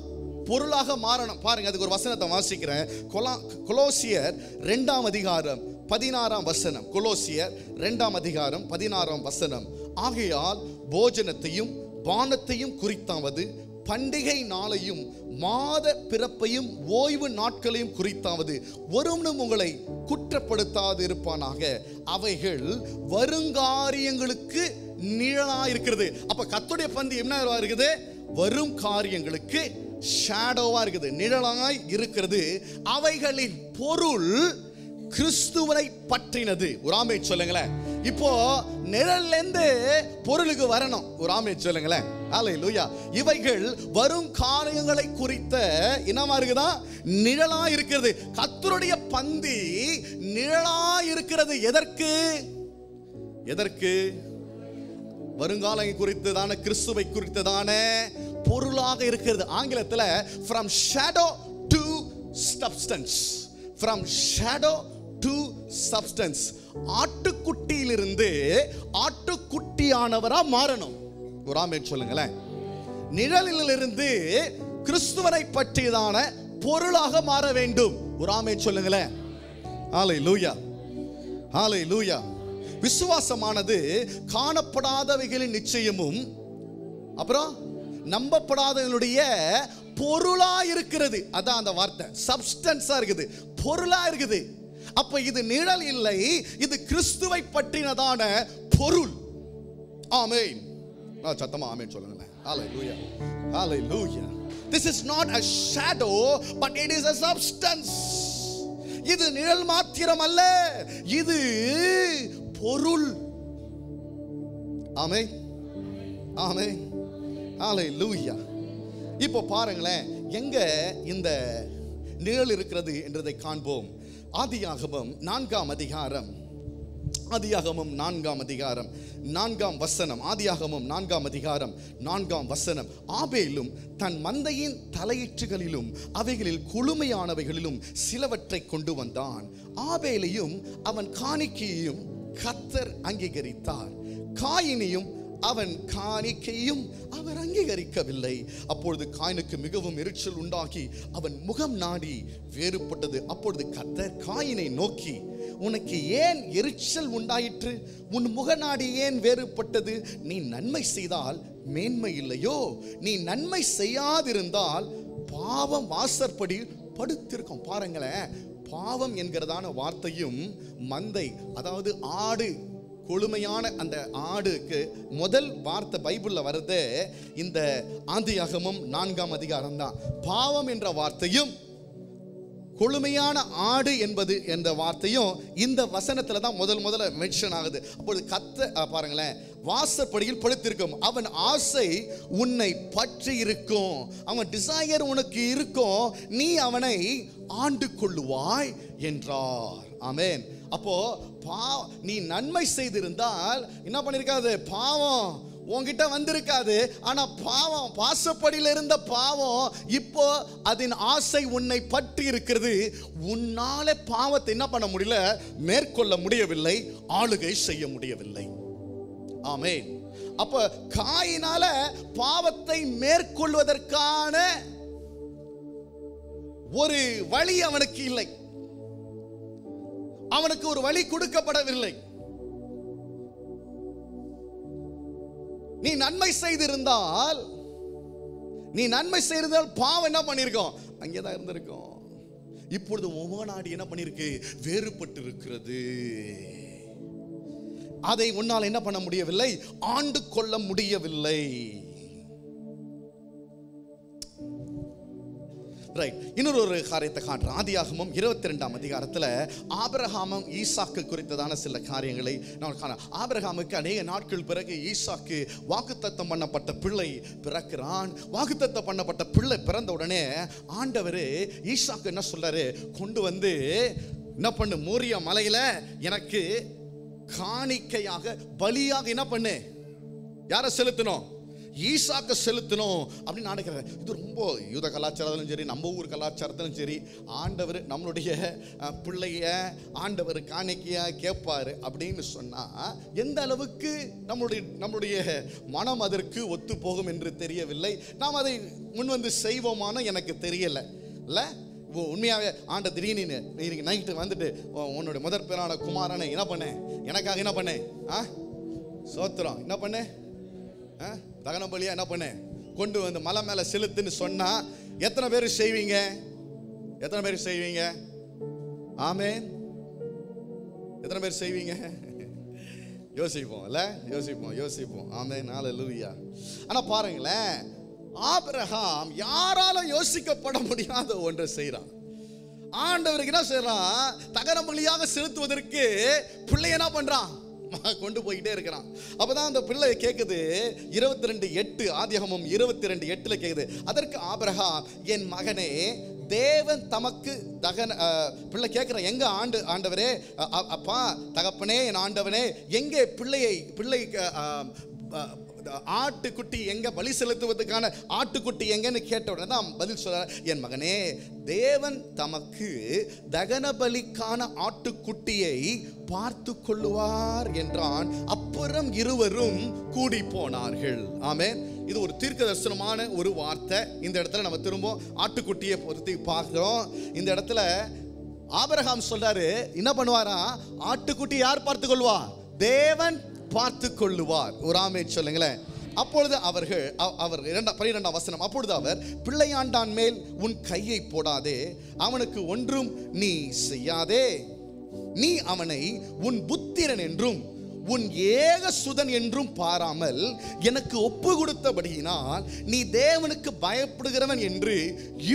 பொருளாக மாறணும். பாருங்க, அதுக்கு ஒரு வசனத்தை வாசிக்கிறேன். கொலோசியர் 2ஆம் அதிகாரம் 16ஆம் வசனம். கொலோசியர் 2ஆம் அதிகாரம் 16ஆம் வசனம். ஆகையால் போஜனத்தையும் பானத்தையும் குறித்தாவது, பண்டிகை நாளையும் மாத பிறப்பையும் ஓய்வு நாட்களையும் குறித்தாவது ஒருவனும் உங்களை குற்றப்படுத்தாது இருப்பானாக. அவைகள் வருங்காரியங்களுக்கு நிழலாயிருக்கிறது. அப்ப கர்த்தருடைய பந்தி என்ன இருக்குது? வரும் காரியங்களுக்கு ஷேடோவா இருக்குது, நிழலாய் இருக்கிறது. அவைகளின் பொருள் கிறிஸ்துவனை பற்றினது. ஒரு ஆமென் சொல்லுங்களேன். இப்போ நிழல்ல இருந்து பொருளுக்கு வரணும். ஒரு ஆமென் சொல்லுங்களேன். ஹல்லேலூயா. இவைகள் வரும் காரியங்களை குறித்த என்னமா இருக்குதா? நிழலா இருக்கிறது. கர்த்தருடைய பந்தி நிழலா இருக்கிறது. எதற்கு? எதற்கு? வருங்காலம் குறித்ததான, கிறிஸ்துவை குறித்ததான பொருளாக இருக்கிறது. ஆங்கிலத்தில் from shadow to substance. from shadow to substance. ஆட்டுக்குட்டியிலிருந்து ஆட்டுக்குட்டியானவரா மாறணும். ஒரு ஆமென் சொல்லுங்களேன். நிழலிலிருந்து கிறிஸ்துவனை பற்றியதான பொருளாக மாற வேண்டும். ஒரு ஆமென் சொல்லுங்களேன். ஹல்லேலூயா. ஹல்லேலூயா. விசுவாசமானது காணப்படாதவைகளின் நிச்சயமும் அப்புறம் நம்பப்படாதவர்களுடைய பொருளா இருக்கிறது. அதான் அந்த வார்த்தை. சப்ஸ்டன்ஸா இருக்குது, பொருளா இருக்குது. அப்ப இது நிழல் இல்லை, இது கிறிஸ்துவை பற்றினதான பொருள். ஆமென். சத்தமா ஆமென் சொல்லுங்களேன். ஹல்லேலூயா. ஹல்லேலூயா. This is not a shadow but it is a substance. இது நிழல் மாத்திரம் அல்ல, இது பொருள். ஆமென். ஆமென். ஹல்லேலூயா. இப்போ பாருங்களேன், எங்க இந்த நிழல் இருக்கிறது என்றதை காண்போம். ஆதியாகமம் 4ஆம் அதிகாரம், ஆதியாகமம் 4ஆம் அதிகாரம் 4ஆம் வசனம். ஆதியாகமம் 4ஆம் அதிகாரம் 4ஆம் வசனம். ஆபேலும் தன் மந்தையின் தலையீற்றுகளிலும் அவைகளில் குளுமையானவைகளிலும் சிலவற்றை கொண்டு வந்தான். ஆபேலையும் அவன் காணிக்கையையும் கர்த்தர் அங்கீகரித்தார். காயினையும் அவன் காணிக்கையும் அவர் அங்கீகரிக்கவில்லை. அப்பொழுது காயினுக்கு மிகவும் எரிச்சல் உண்டாகி அவன் முகம் நாடி வேறுபட்டது. அப்பொழுது கர்த்தர் காயினை நோக்கி, உனக்கு ஏன் எரிச்சல் உண்டாயிற்று? உன் முகநாடி ஏன் வேறுபட்டது? நீ நன்மை செய்தால் மேன்மை இல்லையோ? நீ நன்மை செய்யாதிருந்தால் பாவம் வாசற்படி படுத்திருக்கும். பாருங்களேன், பாவம் என்கிறதான வார்த்தையும் மந்தை, அதாவது ஆடு, கொழுமையான அந்த ஆடுக்கு முதல் வார்த்தை பைபிள்ல வருது இந்த ஆதியாகமம் 4ஆம் அதிகாரம் தான். பாவம் என்ற வார்த்தையும் கொழுமையான ஆடு என்பது என்ற வார்த்தையும் இந்த வசனத்துல தான் முதல்ல மென்ஷன் ஆகுது. அப்பொழுது பாருங்களேன், வாசற்படியில் படுத்திருக்கும், அவன் ஆசை உன்னை பற்றி இருக்கும், அவன் டிசையர் உனக்கு இருக்கும், நீ அவனை ஆண்டு கொள்ளுவாய் என்றார். ஆமென். அப்போ நீ நன்மை செய்திருந்தால் என்ன பண்ணிருக்காது, பாவம் உன்கிட்ட வந்திருக்காது. ஆனா பாவம், வாசப்படியில் இருந்த பாவம் இப்போ அதன் ஆசை உன்னை பற்றி இருக்கிறது. உன்னால பாவத்தை என்ன பண்ண முடியல, மேற்கொள்ள முடியவில்லை, ஆளுகை செய்ய முடியவில்லை. ஆமென். அப்ப காயினால பாவத்தை மேற்கொள்வதற்கான ஒரு வழி அவனுக்கு இல்லை, அவனுக்கு ஒரு வழி கொடுக்கப்படவில்லை. நீ நன்மை செய்திருந்தால் பாவம் என்ன பண்ணிருக்கோம், அங்கேதான் இருந்திருக்கும். இப்பொழுது ஒவ்வொரு என்ன பண்ணிருக்கு, வேறுபட்டு இருக்கிறது. அதை உன்னால் என்ன பண்ண முடியவில்லை, ஆண்டு கொள்ள முடியவில்லை. இன்னொரு காரியத்தை காட்டுறேன். ஆதியாகமம் 22ஆம் அதிகாரத்தில் ஆபிரகாமும் ஈசாக்கு குறித்ததான சில காரியங்களை நான் காண. ஆபிரகாமுக்கு அநேக நாட்கள் பிறகு ஈசாக்கு வாக்குத்தத்தம் பண்ணப்பட்ட பிள்ளை பிறக்கிறான். வாக்குத்தத்தம் பண்ணப்பட்ட பிள்ளை பிறந்த உடனே ஆண்டவர் ஈசாக்கு என்ன சொல்றாரு, கொண்டு வந்து என்ன பண்ணு, மோரியா மலையில எனக்கு காணிக்கையாக பலியாக என்ன பண்ணு, யாரை செலுத்தணும், ஈசாக்க செலுத்தணும் அப்படின்னு நினைக்கிறேன். இது ரொம்ப யூத கலாச்சாரத்திலும் சரி, நம்ம ஊர் கலாச்சாரத்திலும் சரி, ஆண்டவர் நம்மளுடைய பிள்ளைய ஆண்டவர் காணிக்கையா கேட்பாரு அப்படின்னு சொன்னா எந்த அளவுக்கு நம்மளுடைய மனம் அதற்கு ஒத்து போகும் என்று தெரியவில்லை. நாம் அதை முன் வந்து செய்வோமான எனக்கு தெரியல. இல்ல உண்மையாவே ஆண்ட திடீர்னு இன்னைக்கு நைட்டு வந்துட்டு உன்னுடைய முதற் பேரான குமாரனை என்ன பண்ண, எனக்காக என்ன பண்ண, சோத்திரம் என்ன பண்ண, தகன பலியா என்ன பண்ண, கொண்டு வந்து மலை மேல செலுத்துன்னு சொன்னா எத்தனை பேர் செய்வீங்க, எத்தனை பேர் செய்வீங்க? ஆமென். எத்தனை பேர் செய்வீங்க? யோசிப்போம் இல்ல, யோசிப்போம். ஆமென், ஹல்லேலூயா. ஆனா பாருங்களேன், ஆபிரகாம் யாரால யோசிக்கப்பட முடியாத ஒன்றை செய்யறான். ஆண்டவருக்கு என்ன செய்யறான், தகன பலியாக செலுத்துவதற்கு பிள்ளை என்ன பண்றான், கொண்டு போயிட்டே இருக்கிறான். அப்பதான் அந்த பிள்ளை கேக்குது 22:8, ஆதியாகமம் 22:8 கேக்குது. அதற்கு ஆபிரகாம், என் மகனே, தேவன் தமக்கு பிள்ளை கேட்கிற, எங்க ஆண்டவரே, அப்பா தகப்பனே, என் ஆண்டவனே, எங்கே பிள்ளை ஆட்டுக்குட்டி எங்க, பலி செலுத்துவதற்கான ஆட்டுக்குட்டி எங்கன்னு கேட்ட உடனே தான் பதில் சொல்ற, என் மகனே, தேவன் தமக்கு தகன பலிக்கான ஆட்டுக்குட்டியை பார்த்து கொள்ளுவார் என்றான். அப்புறம் இருவரும் கூடி போனார்கள். ஆமென். இது ஒரு தீர்க்க தரிசனமான ஒரு வார்த்தை. இந்த இடத்துல நம்ம திரும்ப ஆட்டுக்குட்டியை பொறுத்து பார்க்கிறோம். இந்த இடத்துல ஆபிரகாம் சொல்றாரு, என்ன பண்ணுவாரா, ஆட்டுக்குட்டி யார் பார்த்து கொள்வா, தேவன் பார்த்து கொள்ளுவார். ஒரு ஆமென் சொல்லுங்களேன். அப்பொழுது அவர் 12ஆம் வசனம், அப்பொழுது அவர், பிள்ளையாண்டான் மேல் உன் கையை போடாதே, அவனுக்கு ஒன்றும் நீ செய்யாதே, நீ அவனை உன் புத்திரன் என்றும் உன் ஏக சுதன் என்றும் பாராமல் எனக்கு ஒப்பு கொடுத்தபடியினால் நீ தேவனுக்கு பயப்படுகிறவன் என்று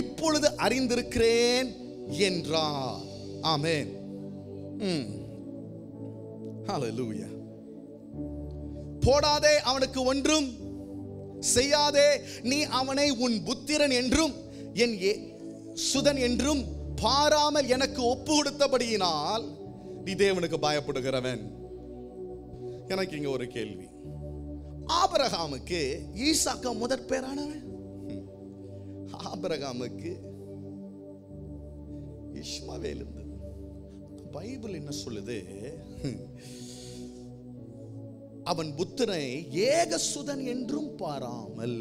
இப்பொழுது அறிந்திருக்கிறேன் என்றார். ஆமென். ஹல்லேலூயா. போடாதே, அவனுக்கு ஒன்றும் செய்யாதே, நீ அவனை உன் புத்திரன் என்றும் என் சுதன் என்றும் பாராமல் எனக்கு ஒப்பு கொடுத்தபடியினால் நீ தேவனுக்கு பயப்படுகிறவன். எனக்கு இங்க ஒரு கேள்வி. ஆபிரகாமுக்கு ஈசாக்கு முதற் பேரானவன், ஆபிரகாமுக்கு இஸ்மவேல் இருந்தது. பைபிள் என்ன சொல்லுது, அவன் புத்திரனை ஏகசுதன் என்றும் பாராமல்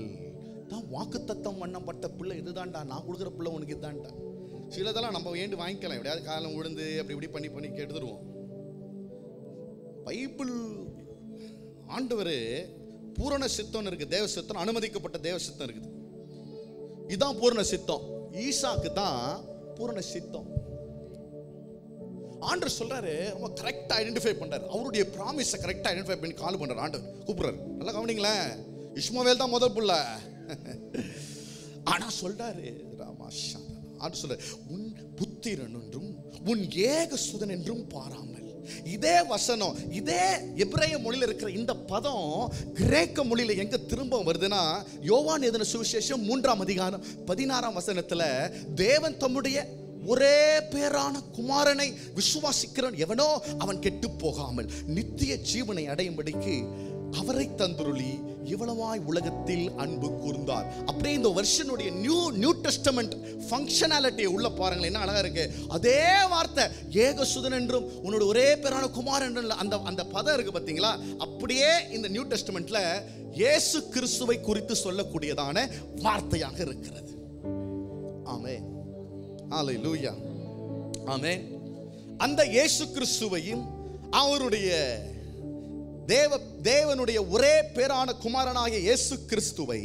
தான் வாக்குத்தத்தம் பண்ணப்பட்ட பிள்ளை இதுதான்டா, நான் கொடுக்குற பிள்ளை உனக்கு இதுதான்டா. சிலதெல்லாம் நம்ம வேண்டி வாங்கிக்கலாம், எப்படியாவது காலம் விழுந்து அப்படி இப்படி பண்ணி கேட்டுருவோம். பைபிள் ஆண்டவர் பூரண சித்தம் இருக்கு, தேவ சித்தம், அனுமதிக்கப்பட்ட தேவ சித்தம் இருக்குது. இதுதான் பூரண சித்தம். ஈசாக்கு தான் பூரண சித்தம். ஆண்டவர் சொல்றாரு, ரொம்ப கரெக்டா ஐடென்டிஃபை பண்றாரு. அவருடைய ப்ராமிஸை கரெக்டா ஐடென்டிஃபை பண்ணி கால் பண்றாரு. ஆண்டவர் கூப்பிடுறாரு. நல்லா கவனிங்களேன், இஸ்மவேல் தான் முதல் புள்ள. ஆனா சொல்றாரு, ராமாஷா ஆண்டவர் சொல்றாரு, உன் புத்திரன் என்றும் உன் ஏக சுதன் என்றும் பாராமல். இதே வசனம், இதே எபிரேய மொழியில் இருக்கிற இந்த பதம் கிரேக்க மொழியில எங்க திரும்ப வருதுன்னா, யோவான் எழுதின சுவிசேஷம் 3ஆம் அதிகாரம் 16ஆம் வசனத்துல, தேவன் தம்முடைய ஒரே பேரான குமாரனை விசுவாசிக்கிறவன் எவனோ அவன் கெட்டு போகாமல் நித்திய ஜீவனை அடையும்படிக்கு அவரை தந்துருளி இவ்வளவாய் உலகத்தில் அன்பு கூர்ந்தார். அப்படியே இந்த வெர்ஷனுடைய நியூ டெஸ்டமென்ட் ஃபங்க்ஷனாலிட்டியை உள்ள பாருங்களேன், என்ன அழகா இருக்கு. அதே வார்த்தை ஏகசுதன் என்றும் உன்னோட ஒரே பேரான குமாரன் என்றும் அந்த பதம் இருக்கு பாத்தீங்களா, அப்படியே இந்த நியூ டெஸ்டமென்ட்ல இயேசு கிறிஸ்துவை குறித்து சொல்லக்கூடியதான வார்த்தையாக இருக்கிறது. ஆமென், ஹல்லேலூயா, ஆமென். அந்த இயேசு கிறிஸ்துவையும் அவருடைய தேவனுடைய ஒரே பேரான குமாரனாகிய இயேசு கிறிஸ்துவை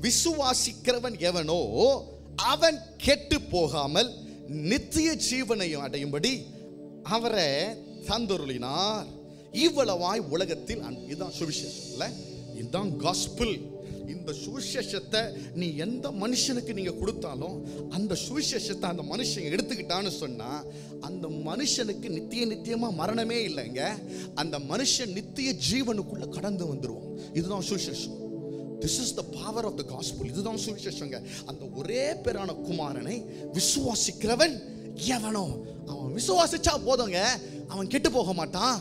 விசுவாசிக்கிறவன் எவனோ அவன் கெட்டு போகாமல் நித்திய ஜீவனையும் அடையும்படி அவரை தந்தருளினார். இவ்வளவாய் உலகத்தில் இதுதான் சுவிசேஷம் இல்ல, இதுதான் காஸ்பிள். இந்த சுவிசேஷத்தை நீ எந்த மனுஷனுக்கு நீங்க கொடுத்தாலும் அந்த சுவிசேஷத்தை அந்த மனுஷன் எடுத்துக்கிட்டான்னு சொன்னா அந்த மனுஷனுக்கு நித்தியமா மரணமே இல்லைங்க. அந்த மனுஷன் நித்திய ஜீவனுக்குள்ள கடந்து வந்துருவான். இதுதான் சுவிசேஷம். This is the power of the gospel. இதுதான் சுவிசேஷங்க. அந்த ஒரே பேரான குமாரனை விசுவாசிக்கிறவன் எவனோ, அவன் விசுவாசிச்சா போதுங்க, அவன் கெட்டு போக மாட்டான்.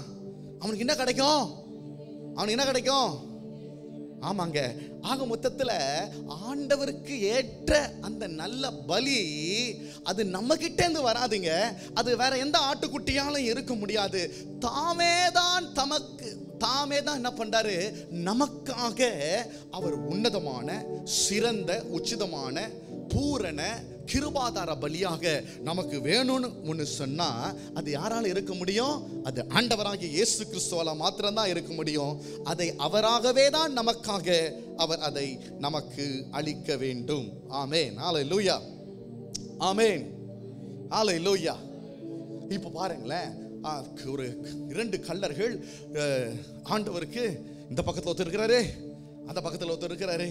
அவனுக்கு என்ன கிடைக்கும்? அவனுக்கு என்ன கிடைக்கும்? ஆமாங்க, ஆக மொத்தத்தில் ஆண்டவருக்கு ஏற்ற அந்த நல்ல பலி அது நம்ம கிட்ட இருந்து வராதுங்க. அது வேற எந்த ஆட்டுக்குட்டியாலும் இருக்க முடியாது. தாமே தான் என்ன பண்றாரு, நமக்காக அவர் உன்னதமான சிறந்த உச்சிதமான பூரண கிருபாதார பலியாக நமக்கு வேணும்னு ஒன்று சொன்னா அது யாரால இருக்க முடியும்? அது ஆண்டவராகிய இயேசு கிறிஸ்துவால மாத்திரம்தான் இருக்க முடியும். அதை அவராகவே தான் நமக்காக அவர் அதை நமக்கு அளிக்க வேண்டும். ஆமென், ஹல்லேலூயா, ஆமென், ஹல்லேலூயா. இப்போ பாருங்களேன், ஒரு 2 கள்ளர்கள் ஆண்டவருக்கு இந்த பக்கத்தில் ஒருத்தர் இருக்கிறாரு, அந்த பக்கத்தில் ஒருத்தர் இருக்கிறாரு.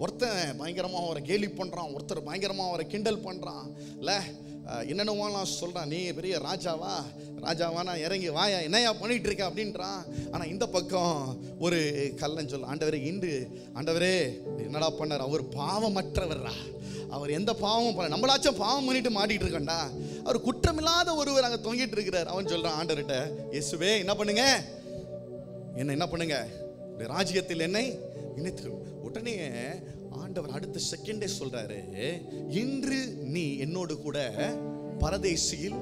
ஒருத்தன் பயங்கரமாக அவரை கேலி பண்ணுறான், ஒருத்தர் பயங்கரமாக அவரை கிண்டல் பண்ணுறான். இல்லை என்னென்னவாலாம் சொல்கிறான், நீ பெரிய ராஜாவானா இறங்கி வாயா, என்னையா பண்ணிகிட்டு இருக்க அப்படின்றான். ஆனால் இந்த பக்கம் ஒரு கள்ளன் சொல்ல, ஆண்டவரே என்னடா பண்ணார், அவர் பாவமற்றவர்ரா, அவர் எந்த பாவமும் பண்ண, நம்மளாச்சும் பாவம் பண்ணிட்டு மாட்டிகிட்டு இருக்கண்டா, அவர் குற்றமில்லாத ஒருவர் அங்கே தொங்கிட்டு இருக்கிறார். அவன் சொல்கிறான் ஆண்டவர்கிட்ட, இயேசுவே என்ன பண்ணுங்க ராஜ்யத்தில் என்னை இணைத்து. உடனே ஆண்டவர் அடுத்த செகண்டே சொல்றாரு, இன்று நீ என்னோடு கூட பரதேசியில்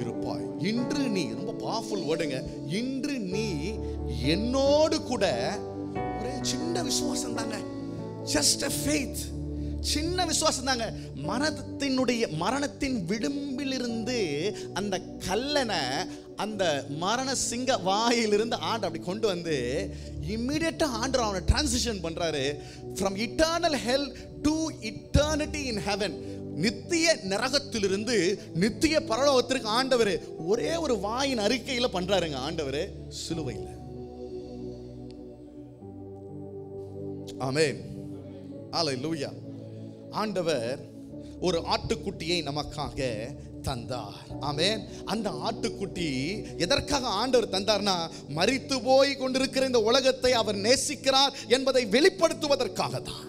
இருப்பாய். இன்று நீ, ரொம்ப பவர்ஃபுல் வேர்டுங்க, இன்று நீ என்னோடு கூட. ஒரே சின்ன விசுவாசம் தாங்க, ஜஸ்ட் a faith, சின்ன விசுவாசம் தாங்க. மரணத்தின் விளிம்பிலிருந்து அந்த கல்லனை அந்த மரண சிங்க வாயிலிருந்து ஆண்டு அப்படி கொண்டு வந்து இம்மிடியேட்டா ஆண்டவர் அவனை டிரான்சிஷன் பண்றாரு. from eternal hell to eternity in heaven. நித்திய நரகத்திலிருந்து நித்திய பரலோகத்திற்கு ஆண்டவர் ஒரே ஒரு வாயின் அறிக்கையில பண்றாருங்க ஆண்டவர் சிலுவையில். ஆமென், ஹல்லேலூயா. ஆண்டவர் ஒரு ஆட்டுக்குட்டியை நமக்காக தந்தார். ஆமென். அந்த ஆட்டுக்குட்டி எதற்காக ஆண்டவர் தந்தார்னா, மரித்து போய் கொண்டிருக்கிற இந்த உலகத்தை அவர் நேசிக்கிறார் என்பதை வெளிப்படுத்துவதற்காக தான்.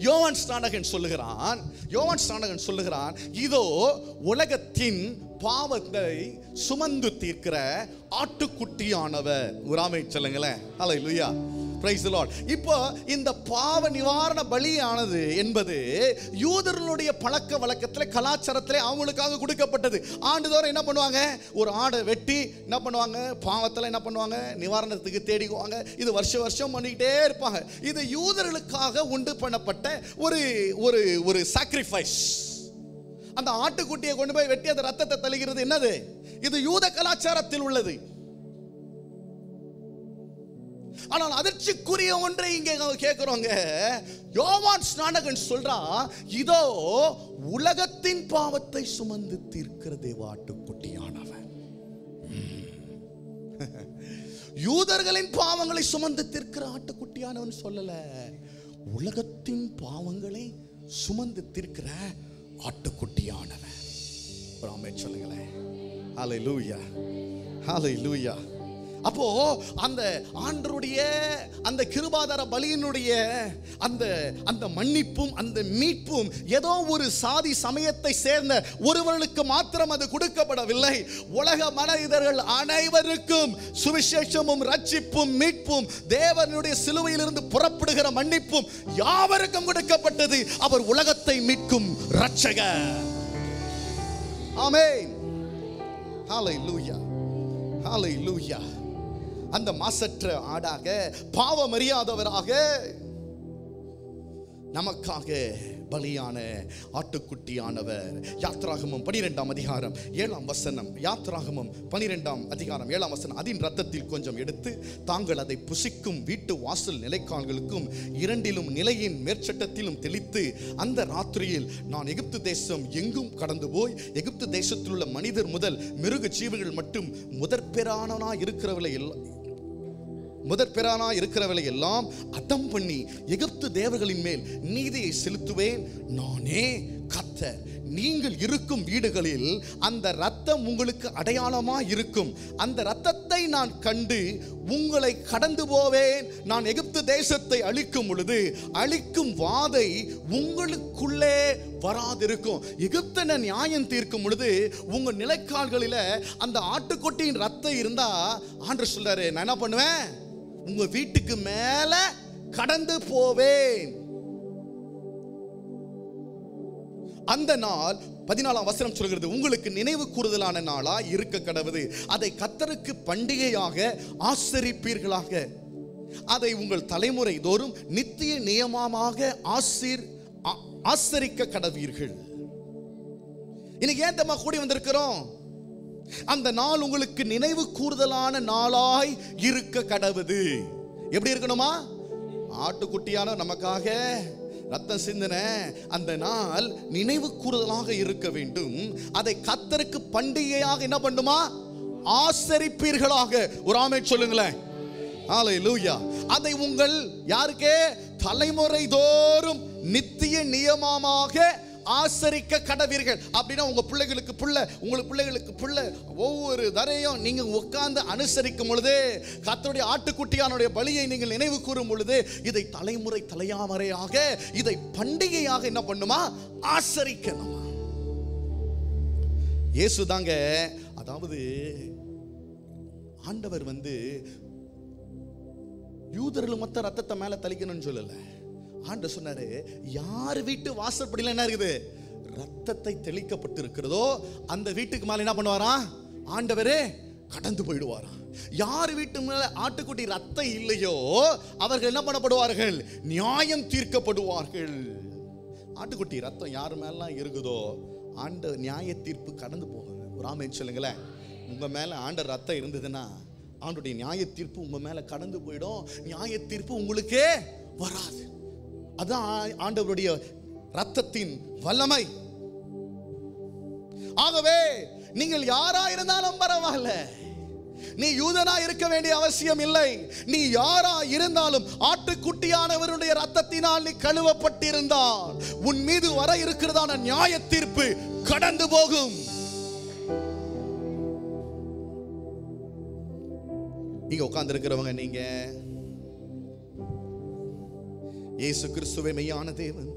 யோவான் ஸ்நானகன் சொல்லுகிறான், இதோ உலகத்தின் பாவத்தை சுமந்து தீர்க்கிற ஆட்டுக்குட்டியானவர். உராமை சொல்லுங்களேன், ஹல்லேலூயா, பிரைஸ் தி லார்ட். இப்போ இந்த பாவ நிவாரண பலியானது என்பது யூதர்களுடைய பழக்க வழக்கத்தில், கலாச்சாரத்தில் அவங்களுக்காக கொடுக்கப்பட்டது. ஆண்டுதோறும் என்ன பண்ணுவாங்க, ஒரு ஆடை வெட்டி என்ன பண்ணுவாங்க, பாவத்தில் என்ன பண்ணுவாங்க, நிவாரணத்துக்கு தேடிக்குவாங்க. இது வருஷம் பண்ணிக்கிட்டே இருப்பாங்க. இது யூதர்களுக்காக உண்டு பண்ணப்பட்ட ஒரு சாக்ரிஃபைஸ். அந்த ஆட்டுக்குட்டியை கொண்டு போய் வெட்டி அந்த ரத்தத்தை தெளிக்கிறது என்னது, இது யூத கலாச்சாரத்தில் உள்ளது. ஆனால் அதிர்ச்சிக்குரிய ஒன்றை இங்கே கேட்கிறோங்க. யோவான் ஸ்நானகன் சொல்றா, இதோ உலகத்தின் பாவத்தை சுமந்து தீர்க்கிற தேவ ஆட்டுக்குட்டியானவர். யூதர்களின் பாவங்களை சுமந்து தீர்க்கிற ஆட்டுக்குட்டியானவன் சொல்லல, உலகத்தின் பாவங்களை சுமந்து தீர்க்கிற ஆட்டுக்குட்டியானவன். ஆமென் சொல்லுங்களேன். ஹல்லேலூயா, ஹல்லேலூயா. அப்போ அந்த ஆண்டவருடைய அந்த கிருபாதார பலியினுடைய அந்த மன்னிப்பும் அந்த மீட்பும் ஏதோ ஒரு சாதி சமயத்தை சேர்ந்த ஒருவர்களுக்கு மாத்திரம் அது கொடுக்கப்படவில்லை. உலக மனிதர்கள் அனைவருக்கும் சுவிசேஷமும் ரட்சிப்பும் மீட்பும் தேவனுடைய சிலுவையிலிருந்து புறப்படுகிற மன்னிப்பும் யாவருக்கும் கொடுக்கப்பட்டது. அவர் உலகத்தை மீட்கும் இரட்சகர். ஆமென். ஹல்லேலூயா, ஹல்லேலூயா. அந்த மாசற்ற ஆடாக, பாவம் அறியாதவராக நமக்காக பலியான ஆட்டுக்குட்டியானவர். யாத்ராகமம் 12ஆம் அதிகாரம் 7ஆம் வசனம். யாத்ராகமம் 12ஆம் அதிகாரம் 7ஆம் வசனம். அதன் இரத்தத்தில் கொஞ்சம் எடுத்து தாங்கள் அதை புசிக்கும் வீட்டு வாசல் நிலைக்கால்களுக்கும் இரண்டிலும் நிலையின் மேற்சட்டத்திலும் தெளித்து, அந்த ராத்திரியில் நான் எகிப்து தேசம் எங்கும் கடந்து போய் எகிப்து தேசத்தில் உள்ள மனிதர் முதல் மிருக ஜீவர்கள் மட்டும் முதற்பெறானா இருக்கிறவளை எல்லாம் அதம் பண்ணி எகிப்து தேவர்களின் மேல் நீதியை செலுத்துவேன். நானே கர்த்தர். நீங்கள் இருக்கும் வீடுகளில் அந்த இரத்தம் உங்களுக்கு அடையாளமாய் இருக்கும். அந்த இரத்தத்தை நான் கண்டு உங்களை கடந்து போவேன். நான் எகிப்து தேசத்தை அழிக்கும் பொழுது அழிக்கும் வாதை உங்களுக்குள்ளே வராதிருக்கும். எகிப்தனை நியாயம் தீர்க்கும் பொழுது உங்க நிலைக்கால்களில அந்த ஆட்டுக்குட்டியின் இரத்தம் இருந்தா ஆண்டவர் சொல்றாரு, நான் என்ன பண்ணுவேன், உங்க வீட்டுக்கு மேல கடந்து போவேன். அந்த நாள் 14ஆம் வசனம் சொல்கிறது, உங்களுக்கு நினைவு கூறுதலான நாளா இருக்க கடவுது. அதை கர்த்தருக்கு பண்டிகையாக ஆசரிப்பீர்களாக. அதை உங்கள் தலைமுறை தோறும் நித்திய நியமமாக ஆசரிக்க கடவீர்கள். இன்னைக்கு ஏன் நம்ம கூடி வந்திருக்கிறோம்? அந்த நாள் உங்களுக்கு நினைவு கூறுதலான நாளாய் இருக்க கடவுது. எப்படி இருக்கணுமா? ஆட்டுக்குட்டியான நமக்காக ரத்தம் சிந்தின அந்த நாள் நினைவு கூறுதலாக இருக்க வேண்டும். அதை கர்த்தருக்கு பண்டிகையாக என்ன பண்ணுமா? ஆசரிப்பீர்களாக. ஒரு ஆமென் சொல்லுங்களேன். ஹல்லேலூயா. அதை உங்கள் யாருக்கே தலைமுறை தோறும் நித்திய நியமமாக ஆசரிக்க கடவீர்கள். அப்படின்னா உங்க பிள்ளைகளுக்கு உங்களுக்கு பிள்ளைகளுக்கு பிள்ளை ஒவ்வொரு தரையும் நீங்க உட்கார்ந்து அனுசரிக்கும் பொழுது, கர்த்தருடைய ஆட்டுக்குட்டியானுடைய பலியை நீங்கள் நினைவு கூறும் பொழுது, இதை தலைமுறை தலையாமறையாக இதை பண்டிகையாக என்ன பண்ணுமா? ஆசரிக்கணும். இயேசு தாங்க, அதாவது ஆண்டவர் யூதர்கள் மொத்த ரத்தத்தை மேல தளிக்கணும்னு சொல்லல. ஆண்டவர் சொன்னாரு, யார் வீட்டு வாசற்படியில என்ன இருக்குது, ரத்தத்தை தெளிக்கப்பட்டு இருக்கிறதோ அந்த வீட்டுக்கு மேல என்ன பண்ணுவாரா? ஆண்டவரே கடந்து போயிடுவாராம். யார் வீட்டு மேல ஆட்டுக்குட்டி ரத்தம் இல்லையோ அவர்கள் என்ன பண்ணப்படுவார்கள்? நியாயம் தீர்க்கப்படுவார்கள். ஆட்டுக்குட்டி ரத்தம் யார் மேலாம் இருக்குதோ ஆண்ட நியாய தீர்ப்பு கடந்து போகும். ஒரு ஆமென் சொல்லுங்களேன். உங்க மேல ஆண்ட ரத்தம் இருந்ததுன்னா ஆண்டுடைய நியாய தீர்ப்பு உங்க மேல கடந்து போயிடும். நியாய தீர்ப்பு உங்களுக்கே வராது. அதான் ஆண்டவருடைய ரத்தத்தின் வல்லமை. ஆகவே நீங்கள் யாரா இருந்தாலும் பரவாயில்ல, நீ யூதனா இருக்க வேண்டிய அவசியம் இல்லை. நீ யாரா இருந்தாலும் ஆட்டுக்குட்டியானவருடைய ரத்தத்தினால் நீ கழுவப்பட்டிருந்தால் உன் மீது வர இருக்கிறதான நியாய தீர்ப்பு கடந்து போகும். இங்க உட்கார்ந்து இருக்கிறவங்க, நீங்க இயேசு கிறிஸ்துவே மெய்யான தேவன்,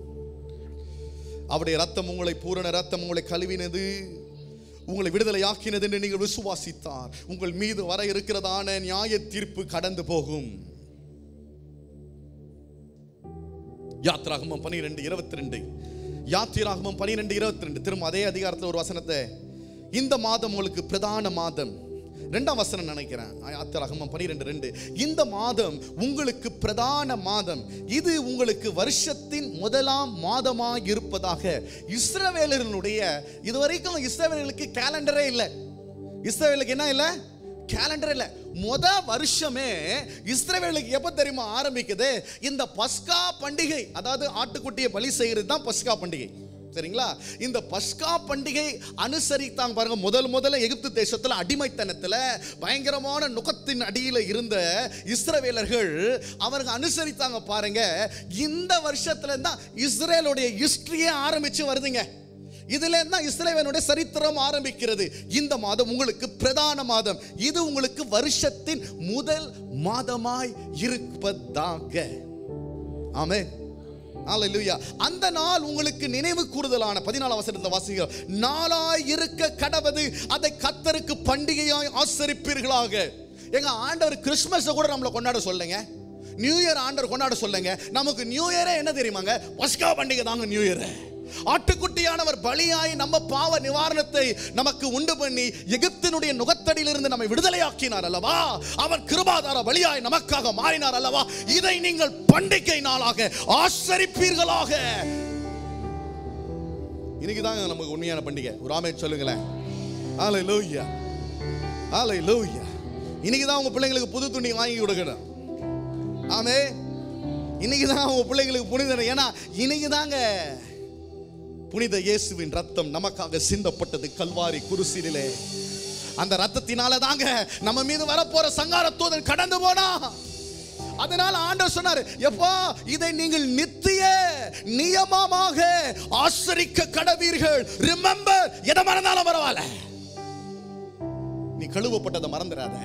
அவருடைய ரத்தம் உங்களை பூரண ரத்தம் உங்களை கழுவினது, உங்களை விடுதலையாக்கினது என்று நீங்கள் விசுவாசித்தார், உங்கள் மீது வர இருக்கிறதான நியாய தீர்ப்பு கடந்து போகும். யாத்திராகமம் 12:22, யாத்திராகமம் 12:22. திரும்ப அதே அதிகாரத்தில் ஒரு வசனத்தை, இந்த மாதம் உங்களுக்கு பிரதான மாதம், 2ஆம் வசனம் நினைக்கிறேன், யாத்திராகமம் 12:2. இந்த மாதம் உங்களுக்கு பிரதான மாதம், இது உங்களுக்கு வருஷத்தின் முதலாம் மாதமாக இருப்பதாக. இஸ்ரவேலர்களுடைய இதுவரைக்கும் இஸ்ரவேலர்களுக்கு கேலண்டரே இல்லை. இஸ்ரவேலுக்கு என்ன இல்லை? கேலண்டர் இல்லை. வருஷமே இஸ்ரவேலுக்கு எப்ப தெரியுமா ஆரம்பிக்குது? இந்த பஸ்கா பண்டிகை, அதாவது ஆட்டுக்குட்டியை பலி செய்யறது தான் பஸ்கா பண்டிகை. சரிங்களா? இந்த பஸ்கா பண்டிகை அனுசரித்தாங்க பாருங்க. முதல்ல எகிப்து தேசத்துல அடிமைத்தனத்துல பயங்கரமான நுகத்தின் அடியில இருந்த இஸ்ரவேலர்கள் அவர்கள் அனுசரித்தாங்க பாருங்க. இந்த வருஷத்துல தான் இஸ்ரேலுடைய ஹிஸ்டரியே ஆரம்பிச்சு வருதுங்க. இதுல தான் இஸ்ரவேலுடைய சரித்திரம் ஆரம்பிக்கிறது. இந்த மாதம் உங்களுக்கு பிரதான மாதம். இது உங்களுக்கு வருஷத்தின் முதல் மாதமாய் இருப்பதாக. ஆமென். ஹல்லேலூயா. அந்த நாள் உங்களுக்கு நினைவு கூறுதலான 14 வசனத்தை வாசிக்கிறோம். நாளாய் இருக்க கடவது, அதை கர்த்தருக்கு பண்டிகையாய் ஆசரிப்பீர்களாக. எங்க ஆண்டவர் கிறிஸ்மஸ் கூட நம்மளை கொண்டாட சொல்லுங்க, நியூ இயர் ஆண்டவர் கொண்டாட சொல்லுங்க. நமக்கு நியூ இயரே என்ன தெரியுமாங்க? பஸ்கா பண்டிகை தாங்க நியூ இயர். ஆட்டுக்குட்டியானவர் பலியாய் நம்ம பாவ நிவாரணத்தை நமக்கு உண்டு பண்ணி எகிப்தினுடைய நுகத்தடியிலிருந்து நம்மை விடுதலையாக்கினார் அல்லவா? அவர் கிருபாதார பலியாய் நமக்காக மாறினார் அல்லவா? இதை நீங்கள் பண்டிகை நாளாக ஆசரிப்பீர்களாக. இன்னைக்கு தாங்க நமக்கு உண்மையான பண்டிகை. ஒரு ஆமென் சொல்லுங்களேன். ஹல்லேலூயா, ஹல்லேலூயா. இன்னைக்கு தான் உங்க பிள்ளைங்களுக்கு புது துணி வாங்கி கொடுக்கணும். ஆமென். இன்னைக்கு தான் உங்க பிள்ளைங்களுக்கு புனித, ஏன்னா இன்னைக்கு தாங்க புனித இயேசுவின் ரத்தம் நமக்காக சிந்தப்பட்டது கல்வாரி குருசிலே. அந்த ரத்தத்தினால தாங்க நம்ம மீது வரப்போற சங்கார தூதன் கடந்து போனா. அதனால ஆண்டவர் சொன்னார், எப்பா இதை நீங்கள் நித்திய நியமமாக ஆசரிக்க கடவீர்கள். ரிமெம்பர். எதை மறந்தாலும் பரவாயில்ல, நீ கழுவப்பட்டதை மறந்துடாத.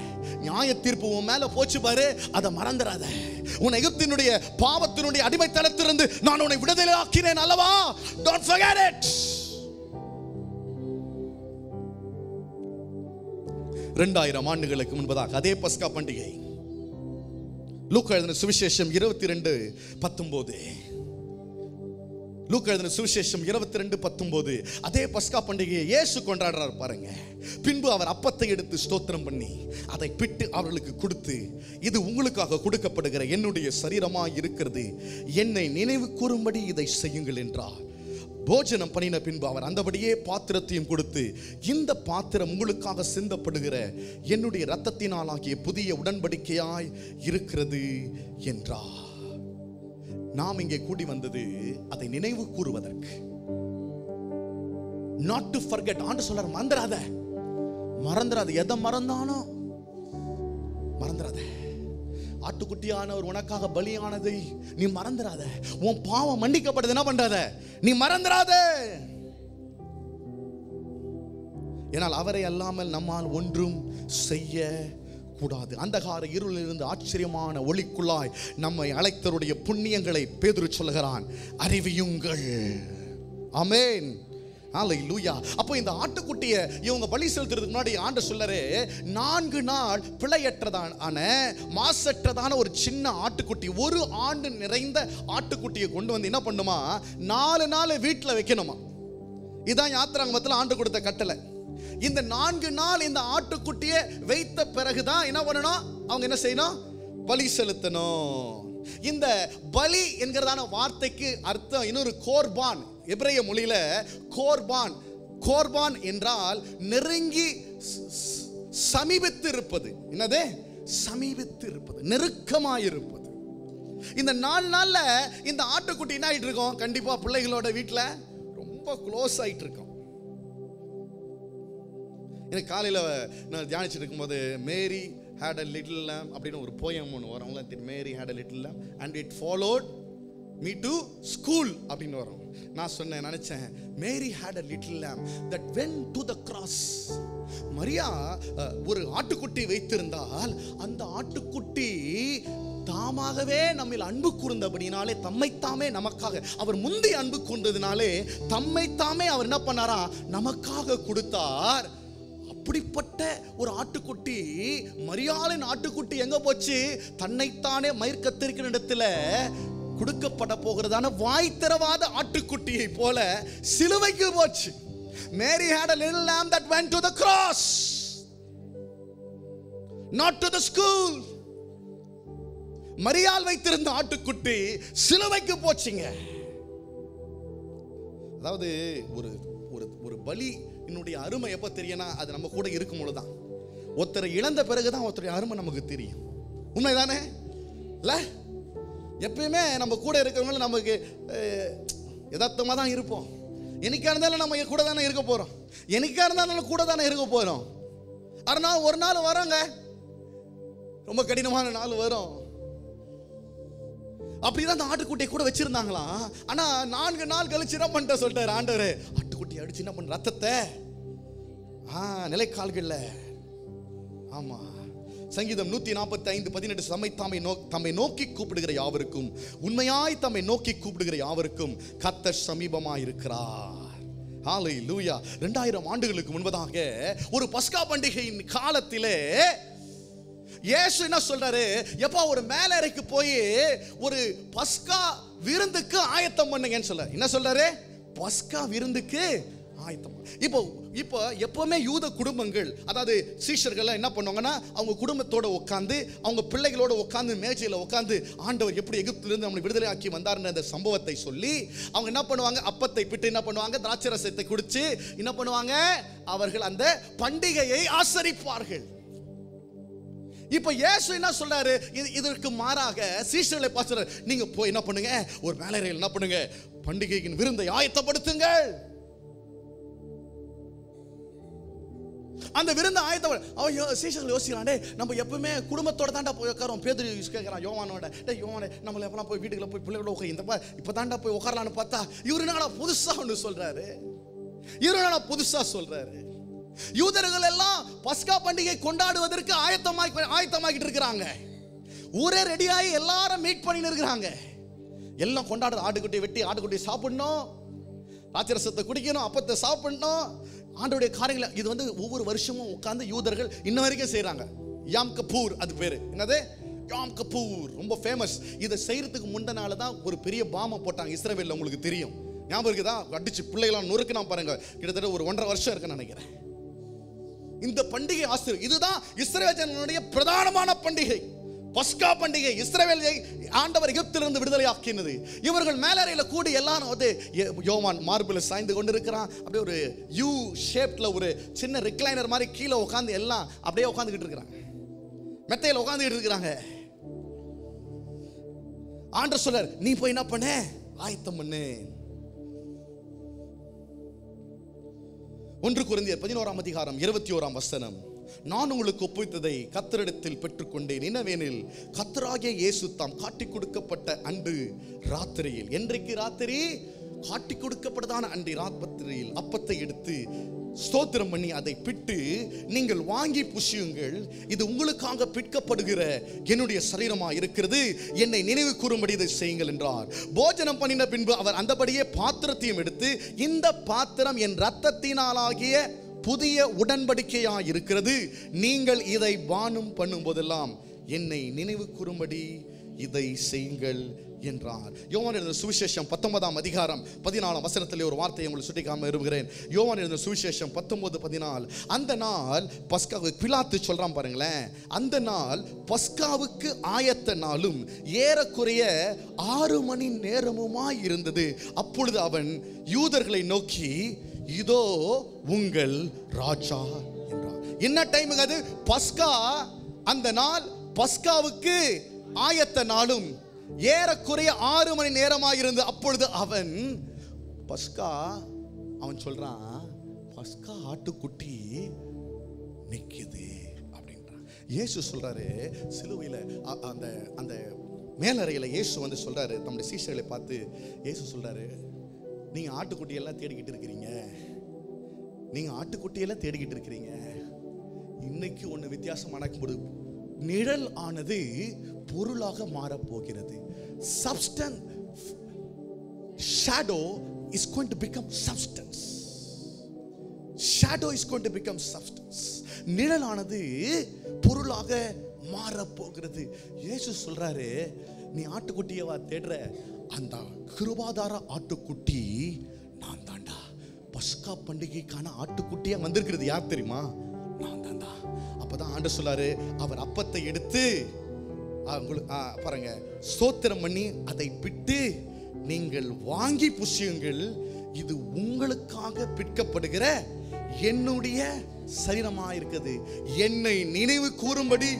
நியாய தீர்ப்பு உன் மேல போச்சு பாரு, அதை மறந்துடாத. உன் எகிப்தினுடைய பாவத்தினுடைய அடிமைத்தனத்திலிருந்து நான் உன்னை விடுதலை ஆக்கினேன் அல்லவா? Don't forget it. 2000 ஆண்டுகளுக்கு முன்பதாக அதே பஸ்கா பண்டிகை, லூக்கா எழுதின சுவிசேஷம் 22:19. லூக்கா எழுதின சுவிசேஷம் 22:19. அதே பஸ்கா பண்டிகையை இயேசு கொண்டாடுறார் பாருங்க. பின்பு அவர் அப்பத்தை எடுத்து ஸ்தோத்திரம் பண்ணி அதை பிட்டு அவர்களுக்கு கொடுத்து, இது உங்களுக்காக கொடுக்கப்படுகிற என்னுடைய சரீரமாய் இருக்கிறது, என்னை நினைவு கூறும்படி இதை செய்யுங்கள் என்றார். போஜனம் பண்ணின பின்பு அவர் அந்தபடியே பாத்திரத்தையும் கொடுத்து, இந்த பாத்திரம் உங்களுக்காக சிந்தப்படுகிற என்னுடைய இரத்தத்தினால் ஆகிய புதிய உடன்படிக்கையாய் இருக்கிறது என்றார். நாம் இங்கே கூடி வந்தது அதை நினைவு கூறுவதற்கு. not to forget. ஆண்டு சொல்றார், மறந்துடாத, மறந்துடாத. எதை மறந்தானோ மறந்துடாத. ஆட்டுக்குட்டியானவர் உனக்காக பலியானதை நீ மறந்துடாத. உன் பாவம் மன்னிக்கப்படுது, என்ன பண்றாத, நீ மறந்துடாத. ஏனால் அவரை அல்லாமல் நம்மால் ஒன்றும் செய்ய கூடாது. அந்தகார இருளிலிருந்து ஆச்சரியமான ஒளிக்குள்ளாய் நம்மை அழைத்தருடைய புண்ணியங்களை பேதுரு சொல்லுகிறான், அறிவியுங்கள். ஆமென். ஹல்லேலூயா. அப்போ இந்த ஆட்டுக்குட்டியை இவங்க பலி செலுத்துறதுக்கு முன்னாடி ஆண்டவர் சொல்லறே, 4 நாள் பிழையற்றதான மாசற்றதான ஒரு சின்ன ஆட்டுக்குட்டி, ஒரு ஆண்டு நிறைந்த ஆட்டுக்குட்டியை கொண்டு வந்து என்ன பண்ணுமா, 4 நாள் வீட்டில் வைக்கணுமா. இதான் யாத்திராங்கமத்தில் ஆண்டு கொடுத்த கட்டளை. இந்த 4 நாள் இந்த ஆட்டுக்குட்டியை வைத்த பிறகுதான் என்ன பண்ணணும், அவங்க என்ன செய்யணும், பலி செலுத்தணும். இந்த பலி என்கிறதான வார்த்தைக்கு அர்த்தம் இன்னொரு கோர்பான். எபிரேய மொழியில கோர்பான், கோர்பான் என்றால் நெருங்கி சமீபித்து இருப்பது. என்னது? சமீபித்து இருப்பது, நெருக்கமாயிருப்பது. இந்த 4 நாள்ல இந்த ஆட்டுக்குட்டி என்ன ஆயிட்டு இருக்கோம், கண்டிப்பா பிள்ளைகளோட வீட்டில் ரொம்ப க்ளோஸ் ஆயிட்டு இருக்கோம். எனக்கு காலையில் நான் தியானிச்சுட்டு இருக்கும்போது மேரி had a little lamb அப்படின்னு ஒரு போயம் ஒன்று வரும். அவங்கள தெரியும், மேரி had a little lamb and it followed me to school அப்படின்னு வரும். நான் சொன்னேன், நினைச்சேன், மேரி had a little lamb that went to the cross. Maria ஒரு ஆட்டுக்குட்டி வைத்திருந்தால் அந்த ஆட்டுக்குட்டி தாமாகவே நம்மில் அன்பு கூர்ந்தபடினாலே, தம்மைத்தாமே நமக்காக அவர் முந்தி அன்பு கூர்ந்ததினாலே தம்மைத்தாமே அவர் என்ன பண்ணாரா, நமக்காக கொடுத்தார். அப்படிப்பட்ட ஒரு ஆட்டுக்குட்டி, மரியாளின் ஆட்டுக்குட்டி எங்க போச்சு, தன்னைத்தானே மயிர் கத்திரிக்கிற இடத்துல கொடுக்கப்பட போகிறதான வாய் திறவாத ஆட்டுக்குட்டியை போல சிலுவைக்கு போச்சு. Mary had a little lamb that went to the cross, not to the school. மரியாள் வைத்திருந்த ஆட்டுக்குட்டி சிலுவைக்கு போச்சுங்க. அதாவது ஒரு ஒரு பலி என்னுடைய அருமை எப்போ தெரியும்னா, அது நம்ம கூட இருக்கும் பொழுதுதான். ஒருத்தரை இழந்த பிறகுதான் ஒருத்தருடைய அருமை நமக்கு தெரியும். உண்மைதானே இல்லை? எப்பயுமே நம்ம கூட இருக்கிறவங்க நமக்கு யதார்த்தமாக தான் இருப்போம். என்னைக்கா இருந்தாலும் நம்ம கூட தானே இருக்க போறோம். என்னைக்கா இருந்தாலும் கூட தானே இருக்க போறோம். ஆனால் ஒரு நாள் வரோங்க, ரொம்ப கடினமான நாள் வரும். அப்படிதான் அந்த ஆட்டுக்குட்டியை கூட வச்சிருந்தாங்களாம். ஆனா 4 நாள் கழிச்சு என்ன பண்ணிட்ட சொல்லிட்டாரு ஆண்டவரே, ஆட்டுக்குட்டி அடிச்சு என்ன பண்ண ரத்தத்தை நிலைக்கால்கள்ல. ஆமா, சங்கீதம் 145:18 தம்மை நோக்கி கூப்பிடுகிற யாவருக்கும், உண்மையாய் தம்மை நோக்கி கூப்பிடுகிற யாவருக்கும் கர்த்தர் சமீபமாய் இருக்கிறார். ஹல்லேலூயா. 2000 ஆண்டுகளுக்கு முன்பதாக ஒரு பஸ்கா பண்டிகையின் காலத்திலே இயேசு என்ன சொல்றாரு, எப்பா ஒரு மேலறைக்கு போய் ஒரு பஸ்கா விருந்துக்கு ஆயத்தம் பண்ணுங்கன்னு சொல்றாரு. என்ன சொல்றாரு? பஸ்கா விருந்துக்கு ஆயத்தம். இப்போ எப்பவுமே யூத குடும்பங்கள், அதாவது சீஷர்கள் என்ன பண்ணுவாங்கன்னா, அவங்க குடும்பத்தோட உட்காந்து, அவங்க பிள்ளைகளோட உட்காந்து மேஜையில் உட்காந்து ஆண்டவர் எப்படி எகிப்திலிருந்து நம்மளை விடுதலை ஆக்கி வந்தார்ன்ற அந்த சம்பவத்தை சொல்லி அவங்க என்ன பண்ணுவாங்க, அப்பத்தை பிட்டு என்ன பண்ணுவாங்க, திராட்சை ரசத்தை குடிச்சு என்ன பண்ணுவாங்க, அவர்கள் அந்த பண்டிகையை ஆசரிப்பார்கள். இப்ப இயேசு என்ன சொல்றாரு, இதற்கு மாறாக சீஷர்களை பார்த்து, நீங்க போய் என்ன பண்ணுங்க, ஒரு மேலறையில் என்ன பண்ணுங்க, பண்டிகையின் விருந்தை ஆயத்தப்படுத்துங்கள். அந்த விருந்தை ஆயத்தம். சீஷர்கள் யோசிக்கிறானே, நம்ம எப்பவுமே குடும்பத்தோட தாண்டா போய் உட்காரோம். பேதுரு கேட்கிறான் யோவானோட, யோவானே நம்மள எப்பலாம் போய் வீட்டுக்குள்ள போய் பிள்ளைகளோட உட்காந்து இப்ப தாண்டா போய் உட்காரலான்னு பார்த்தா இவரு என்னடா புதுசா ஒன்று சொல்றாரு, இவரு என்னடா புதுசா சொல்றாரு. யூதர்கள் எல்லாம் பஸ்கா பண்டிகை கொண்டாடுவதற்கு ஆயத்தமாகிட்டு இருக்கிறாங்க. ஊரே ரெடியாகி எல்லாரும் மீட் பண்ணி இருக்கிறாங்க. எல்லாம் கொண்டாடுற, ஆட்டுக்குட்டி வெட்டி ஆட்டுக்குட்டி சாப்பிடணும், ராட்சரசத்தை குடிக்கணும், அப்பத்தை சாப்பிடணும், ஆண்டோடைய காரியங்களை. இது ஒவ்வொரு வருஷமும் உட்கார்ந்து யூதர்கள் இன்ன வரைக்கும் செய்யறாங்க. யாம் கபூர், அது பேரு என்னது, யாம் கபூர், ரொம்ப ஃபேமஸ். இதை செய்யறதுக்கு முந்தனால தான் ஒரு பெரிய பாம்பை போட்டாங்க இஸ்ரவேல்ல. உங்களுக்கு தெரியும், ஞாபகம் இருக்குதா? அடிச்சு பிள்ளைகளாம் நொறுக்குனா பாருங்க, கிட்டத்தட்ட ஒரு 1.5 வருஷம் இருக்குன்னு நினைக்கிறேன். இந்த பண்டிகை ஆசிரியர், இதுதான் இஸ்ரவேல் ஜனங்களுடைய பிரதானமான பண்டிகை, பஸ்கா பண்டிகை. இஸ்ரவேலை ஆண்டவர் எகிப்திலிருந்து விடுதலை ஆக்கினது. இவர்கள் மேலறையில் கூடி எல்லாரும் யோவான் மார்பில் சாய்ந்து கொண்டு இருக்கிறான். அப்படியே ஒரு யூ ஷேப்ல ஒரு சின்ன ரிக்ளைனர் மாதிரி கீழே உட்காந்து எல்லாம் அப்படியே உட்காந்துக்கிட்டு இருக்கிறாங்க, மெத்தையில் உட்காந்துக்கிட்டு இருக்கிறாங்க. ஆண்டவர் சொல்றார், நீ போய் என்ன பண்ண, ஆயத்தம் பண்ணு. 1 கொரிந்தியர் 11:21 நான் உங்களுக்கு ஒப்புவித்ததை கர்த்தரிடத்தில் பெற்றுக்கொண்டேன். என்னவெனில் கர்த்தராகிய இயேசு தாம் காட்டி கொடுக்கப்பட்ட அன்று ராத்திரியில், என்றைக்கு ராத்திரி, காட்டி கொடுக்கப்பட்டதான அன்று ராத்திரியில் அப்பத்தை எடுத்து ஸ்தோத்திரம் பண்ணி அதை பிட்டு, நீங்கள் வாங்கி புசியுங்கள், இது உங்களுக்காக பிற்கப்படுகிற என்னுடைய சரீரமா இருக்கிறது, என்னை நினைவு கூறும்படி இதை செய்யுங்கள் என்றார். போஜனம் பண்ணின பின்பு அவர் அந்தபடியே பாத்திரத்தையும் எடுத்து, இந்த பாத்திரம் என் இரத்தத்தினாலாகிய புதிய உடன்படிக்கையா இருக்கிறது, நீங்கள் இதை பானம் பண்ணும் போதெல்லாம் என்னை நினைவு கூறும்படி இதை செய்யுங்கள் என்றார். யோவான் எழுதின சுவிசேஷம் 19:14 ஒரு வார்த்தையை உங்களுக்கு சுட்டிக்காம விரும்புகிறேன். யோவான் எழுதின சுவிசேஷம் 19:14. அந்த நாள் பஸ்காவுக்கு, பிலாத்து சொல்றான் பாருங்களேன், அந்த நாள் பஸ்காவுக்கு ஆயத்த நாளும் ஏறக்குறைய 6 மணி நேரமுமாய் இருந்தது. அப்பொழுது அவன் யூதர்களை நோக்கி, இதோ உங்கள் ராஜா என்றார். என்ன டைம் அது? பஸ்கா. அந்த நாள் பஸ்காவுக்கு ஆயத்த நாளும் ஏறக்குறைய 6 மணி நேரமாக இருந்து. அப்பொழுது அவன் பஸ்கா, அவன் சொல்றான், பஸ்கா ஆட்டுக்குட்டி நிக்குது அப்படின்றான். இயேசு சொல்றாரு, சிலுவையில் அந்த அந்த மேலறையில் இயேசு சொல்றாரு தம்முடைய சீஷர்களை பார்த்து, இயேசு சொல்றாரு, நீங்க ஆட்டுக்குட்டியெல்லாம் தேடிக்கிட்டு இருக்கிறீங்க, நீங்க ஆட்டுக்குட்டியெல்லாம் தேடிக்கிட்டு இருக்கிறீங்க. இன்னைக்கு ஒன்று வித்தியாசம் நடக்கும்போது, நிழல் ஆனது பொருளாக மாறப்போகிறது. Substance, shadow is going to become substance. Shadow is going to become substance. நிழலானது பொருளாக மாறப்போகிறது. இயேசு சொல்றாரு, நீ ஆட்டுக்குட்டியவா தேடுற, அந்த கிருபாதார ஆட்டுக்குட்டி நான் தாண்டா. பஸ்கா பண்டிகைக்கான ஆட்டுக்குட்டியா வந்திருக்கிறது யார் தெரியுமா? நான் தாண்டா. அப்பதான் ஆண்டவர் சொல்லாரு, அவர் அப்பத்தை எடுத்து பாருங்க, ஸ்தோத்திரம் பண்ணி அதை பிட்டு, நீங்கள் வாங்கி புசியுங்கள், இது உங்களுக்காக பிற்கப்படுகிற என்னுடைய சரீரமா இருக்குது, என்னை நினைவு கூறும்படி.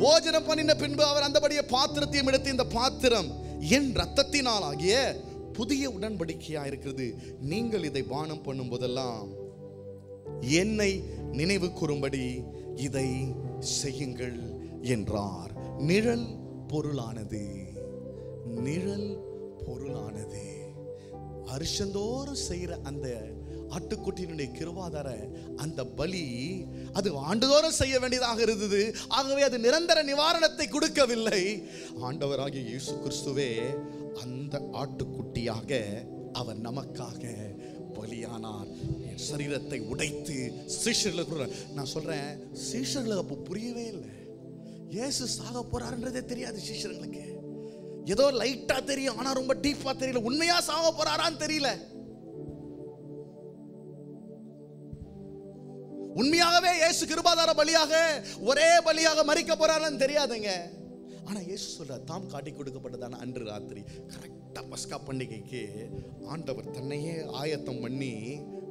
போஜனம் பண்ணின பின்பு அவர் அந்தபடியே பாத்திரத்தையும் எடுத்து, இந்த பாத்திரம் என் இரத்தத்தினால் ஆகிய புதிய உடன்படிக்கையா இருக்கிறது. நீங்கள் இதை பானம் பண்ணும் போதெல்லாம் என்னை நினைவு கூறும்படி இதை செய்யுங்கள் என்றார். நிழல் பொருளானது, நிழல் பொருளானது. வருஷந்தோறும் செய்கிற அந்த ஆட்டுக்குட்டியினுடைய கிருபாதார அந்த பலி அது ஆண்டுதோறும் செய்ய வேண்டியதாக இருந்தது. ஆகவே அது நிரந்தர நிவாரணத்தை கொடுக்கவில்லை. ஆண்டவராகிய இயேசு கிறிஸ்துவே அந்த ஆட்டுக்குட்டியாக அவர் நமக்காக பலியானார். என் சரீரத்தை உடைத்து சீஷர்களுக்கு, நான் சொல்றேன், சீஷர்களுக்கு அப்போ புரியவே இல்லை. இயேசு சாக போறாருன்றதே தெரியாது சீஷர்களுக்கு. ஏதோ லைட்டா தெரியும், ஆனா ரொம்ப டீப்பா தெரியல. உண்மையா சாக போறாரான்னு தெரியல. உண்மையாகவே இயேசு கிருபாதார பலியாக ஒரே பலியாக மரிக்க போறாருன்னு தெரியாதுங்க. ஆனா இயேசு சொல்ற தாம் காட்டி கொடுக்கப்பட்டதான அன்று ராத்திரி கரெக்டா பஸ்கா பண்டிகைக்கு ஆண்டவர் தன்னையே ஆயத்தம் பண்ணி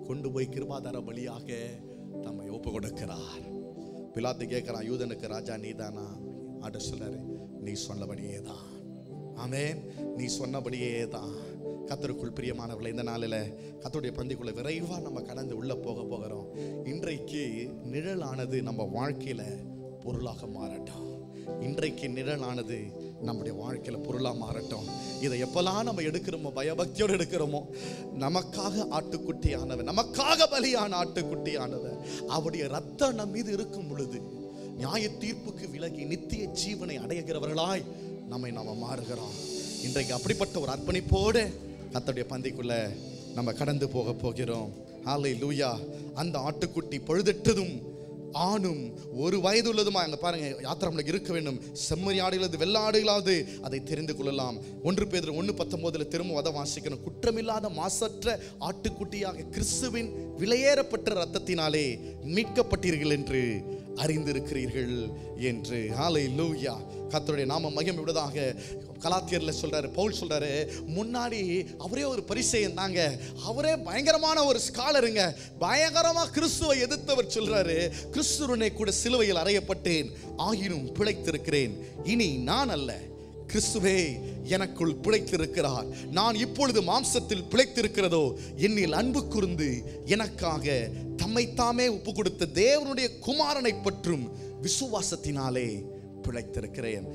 கொண்டு போய் கிருபாதார பலியாக தம்மை ஒப்பு கொடுக்கிறார். பிலாத்து கேட்கிறான், யூதனுக்கு ராஜா நீதானா? ஆண்டவர் சொல்றாரு, நீ சொன்னபடியே தான். ஆமென், நீ சொன்னபடியே தான். கர்த்தருக்குள் பிரியமானவர்களே, இந்த நாளில் கர்த்தருடைய பந்திக்குள்ள விரைவா நம்ம கடந்து உள்ள போகிறோம். இன்றைக்கு நிழலானது நம்ம வாழ்க்கையில பொருளாக மாறட்டும். இன்றைக்கு நிழலானது நம்முடைய வாழ்க்கையில பொருளாக மாறட்டும். இதை எப்பெல்லாம் நம்ம எடுக்கிறோமோ, பயபக்தியோடு எடுக்கிறோமோ, நமக்காக ஆட்டுக்குட்டியானவர், நமக்காக பலியான ஆட்டுக்குட்டியானவர், அவருடைய ரத்தம் நம் மீது இருக்கும் பொழுது நியாய தீர்ப்புக்கு விலகி நித்திய ஜீவனை அடைகிறவர்களாய் நாம மாறுகிறோம். இன்றைக்கு அப்படிப்பட்ட ஒரு அர்ப்பணிப்போடு கர்த்தருடைய பந்திக்குள்ள நம்ம கடந்து போகிறோம். ஹல்லேலூயா. அந்த ஆட்டுக்குட்டி பழுதட்டதும் ஆணும் ஒரு வயதுள்ளதுமா, அங்க பாருங்க, யாத்திராமலுக்கு இருக்க வேண்டும். செம்மறி ஆடுகளது வெள்ள ஆடுகளாவது அதை தெரிந்து கொள்ளலாம். 1 பேதுரு 1:19 திரும்ப அதை வாசிக்கணும். குற்றமில்லாத மாசற்ற ஆட்டுக்குட்டியாக கிறிஸ்துவின் விலையேறப்பட்ட ரத்தத்தினாலே மீட்கப்பட்டீர்கள் என்று அறிந்திருக்கிறீர்கள் என்று. ஹல்லேலூயா. கர்த்தருடைய நாம மகிமை விடுவதாக. கலாத்தியர்ல சொல்றாரு, பவுல் சொல்றாரு, முன்னாடி அவரே ஒரு பரிசேயன் தாங்க, அவரே பயங்கரமான ஒரு ஸ்காலருங்க, பயங்கரமா கிறிஸ்துவை எதிர்த்தவர். சொல்றாரு, கிறிஸ்துவனை கூட சிலுவையில் அறையப்பட்டேன், ஆயினும் பிழைத்திருக்கிறேன். இனி நான் அல்ல, கிறிஸ்துவே எனக்குள் பிழைத்திருக்கிறார். நான் இப்பொழுது மாம்சத்தில் பிழைத்திருக்கிறதோ என்னில் அன்பு கூர்ந்து எனக்காக தம்மைத்தாமே ஒப்பு கொடுத்த தேவனுடைய குமாரனை பற்றும் விசுவாசத்தினாலே பிழைத்திருக்கிறேன்.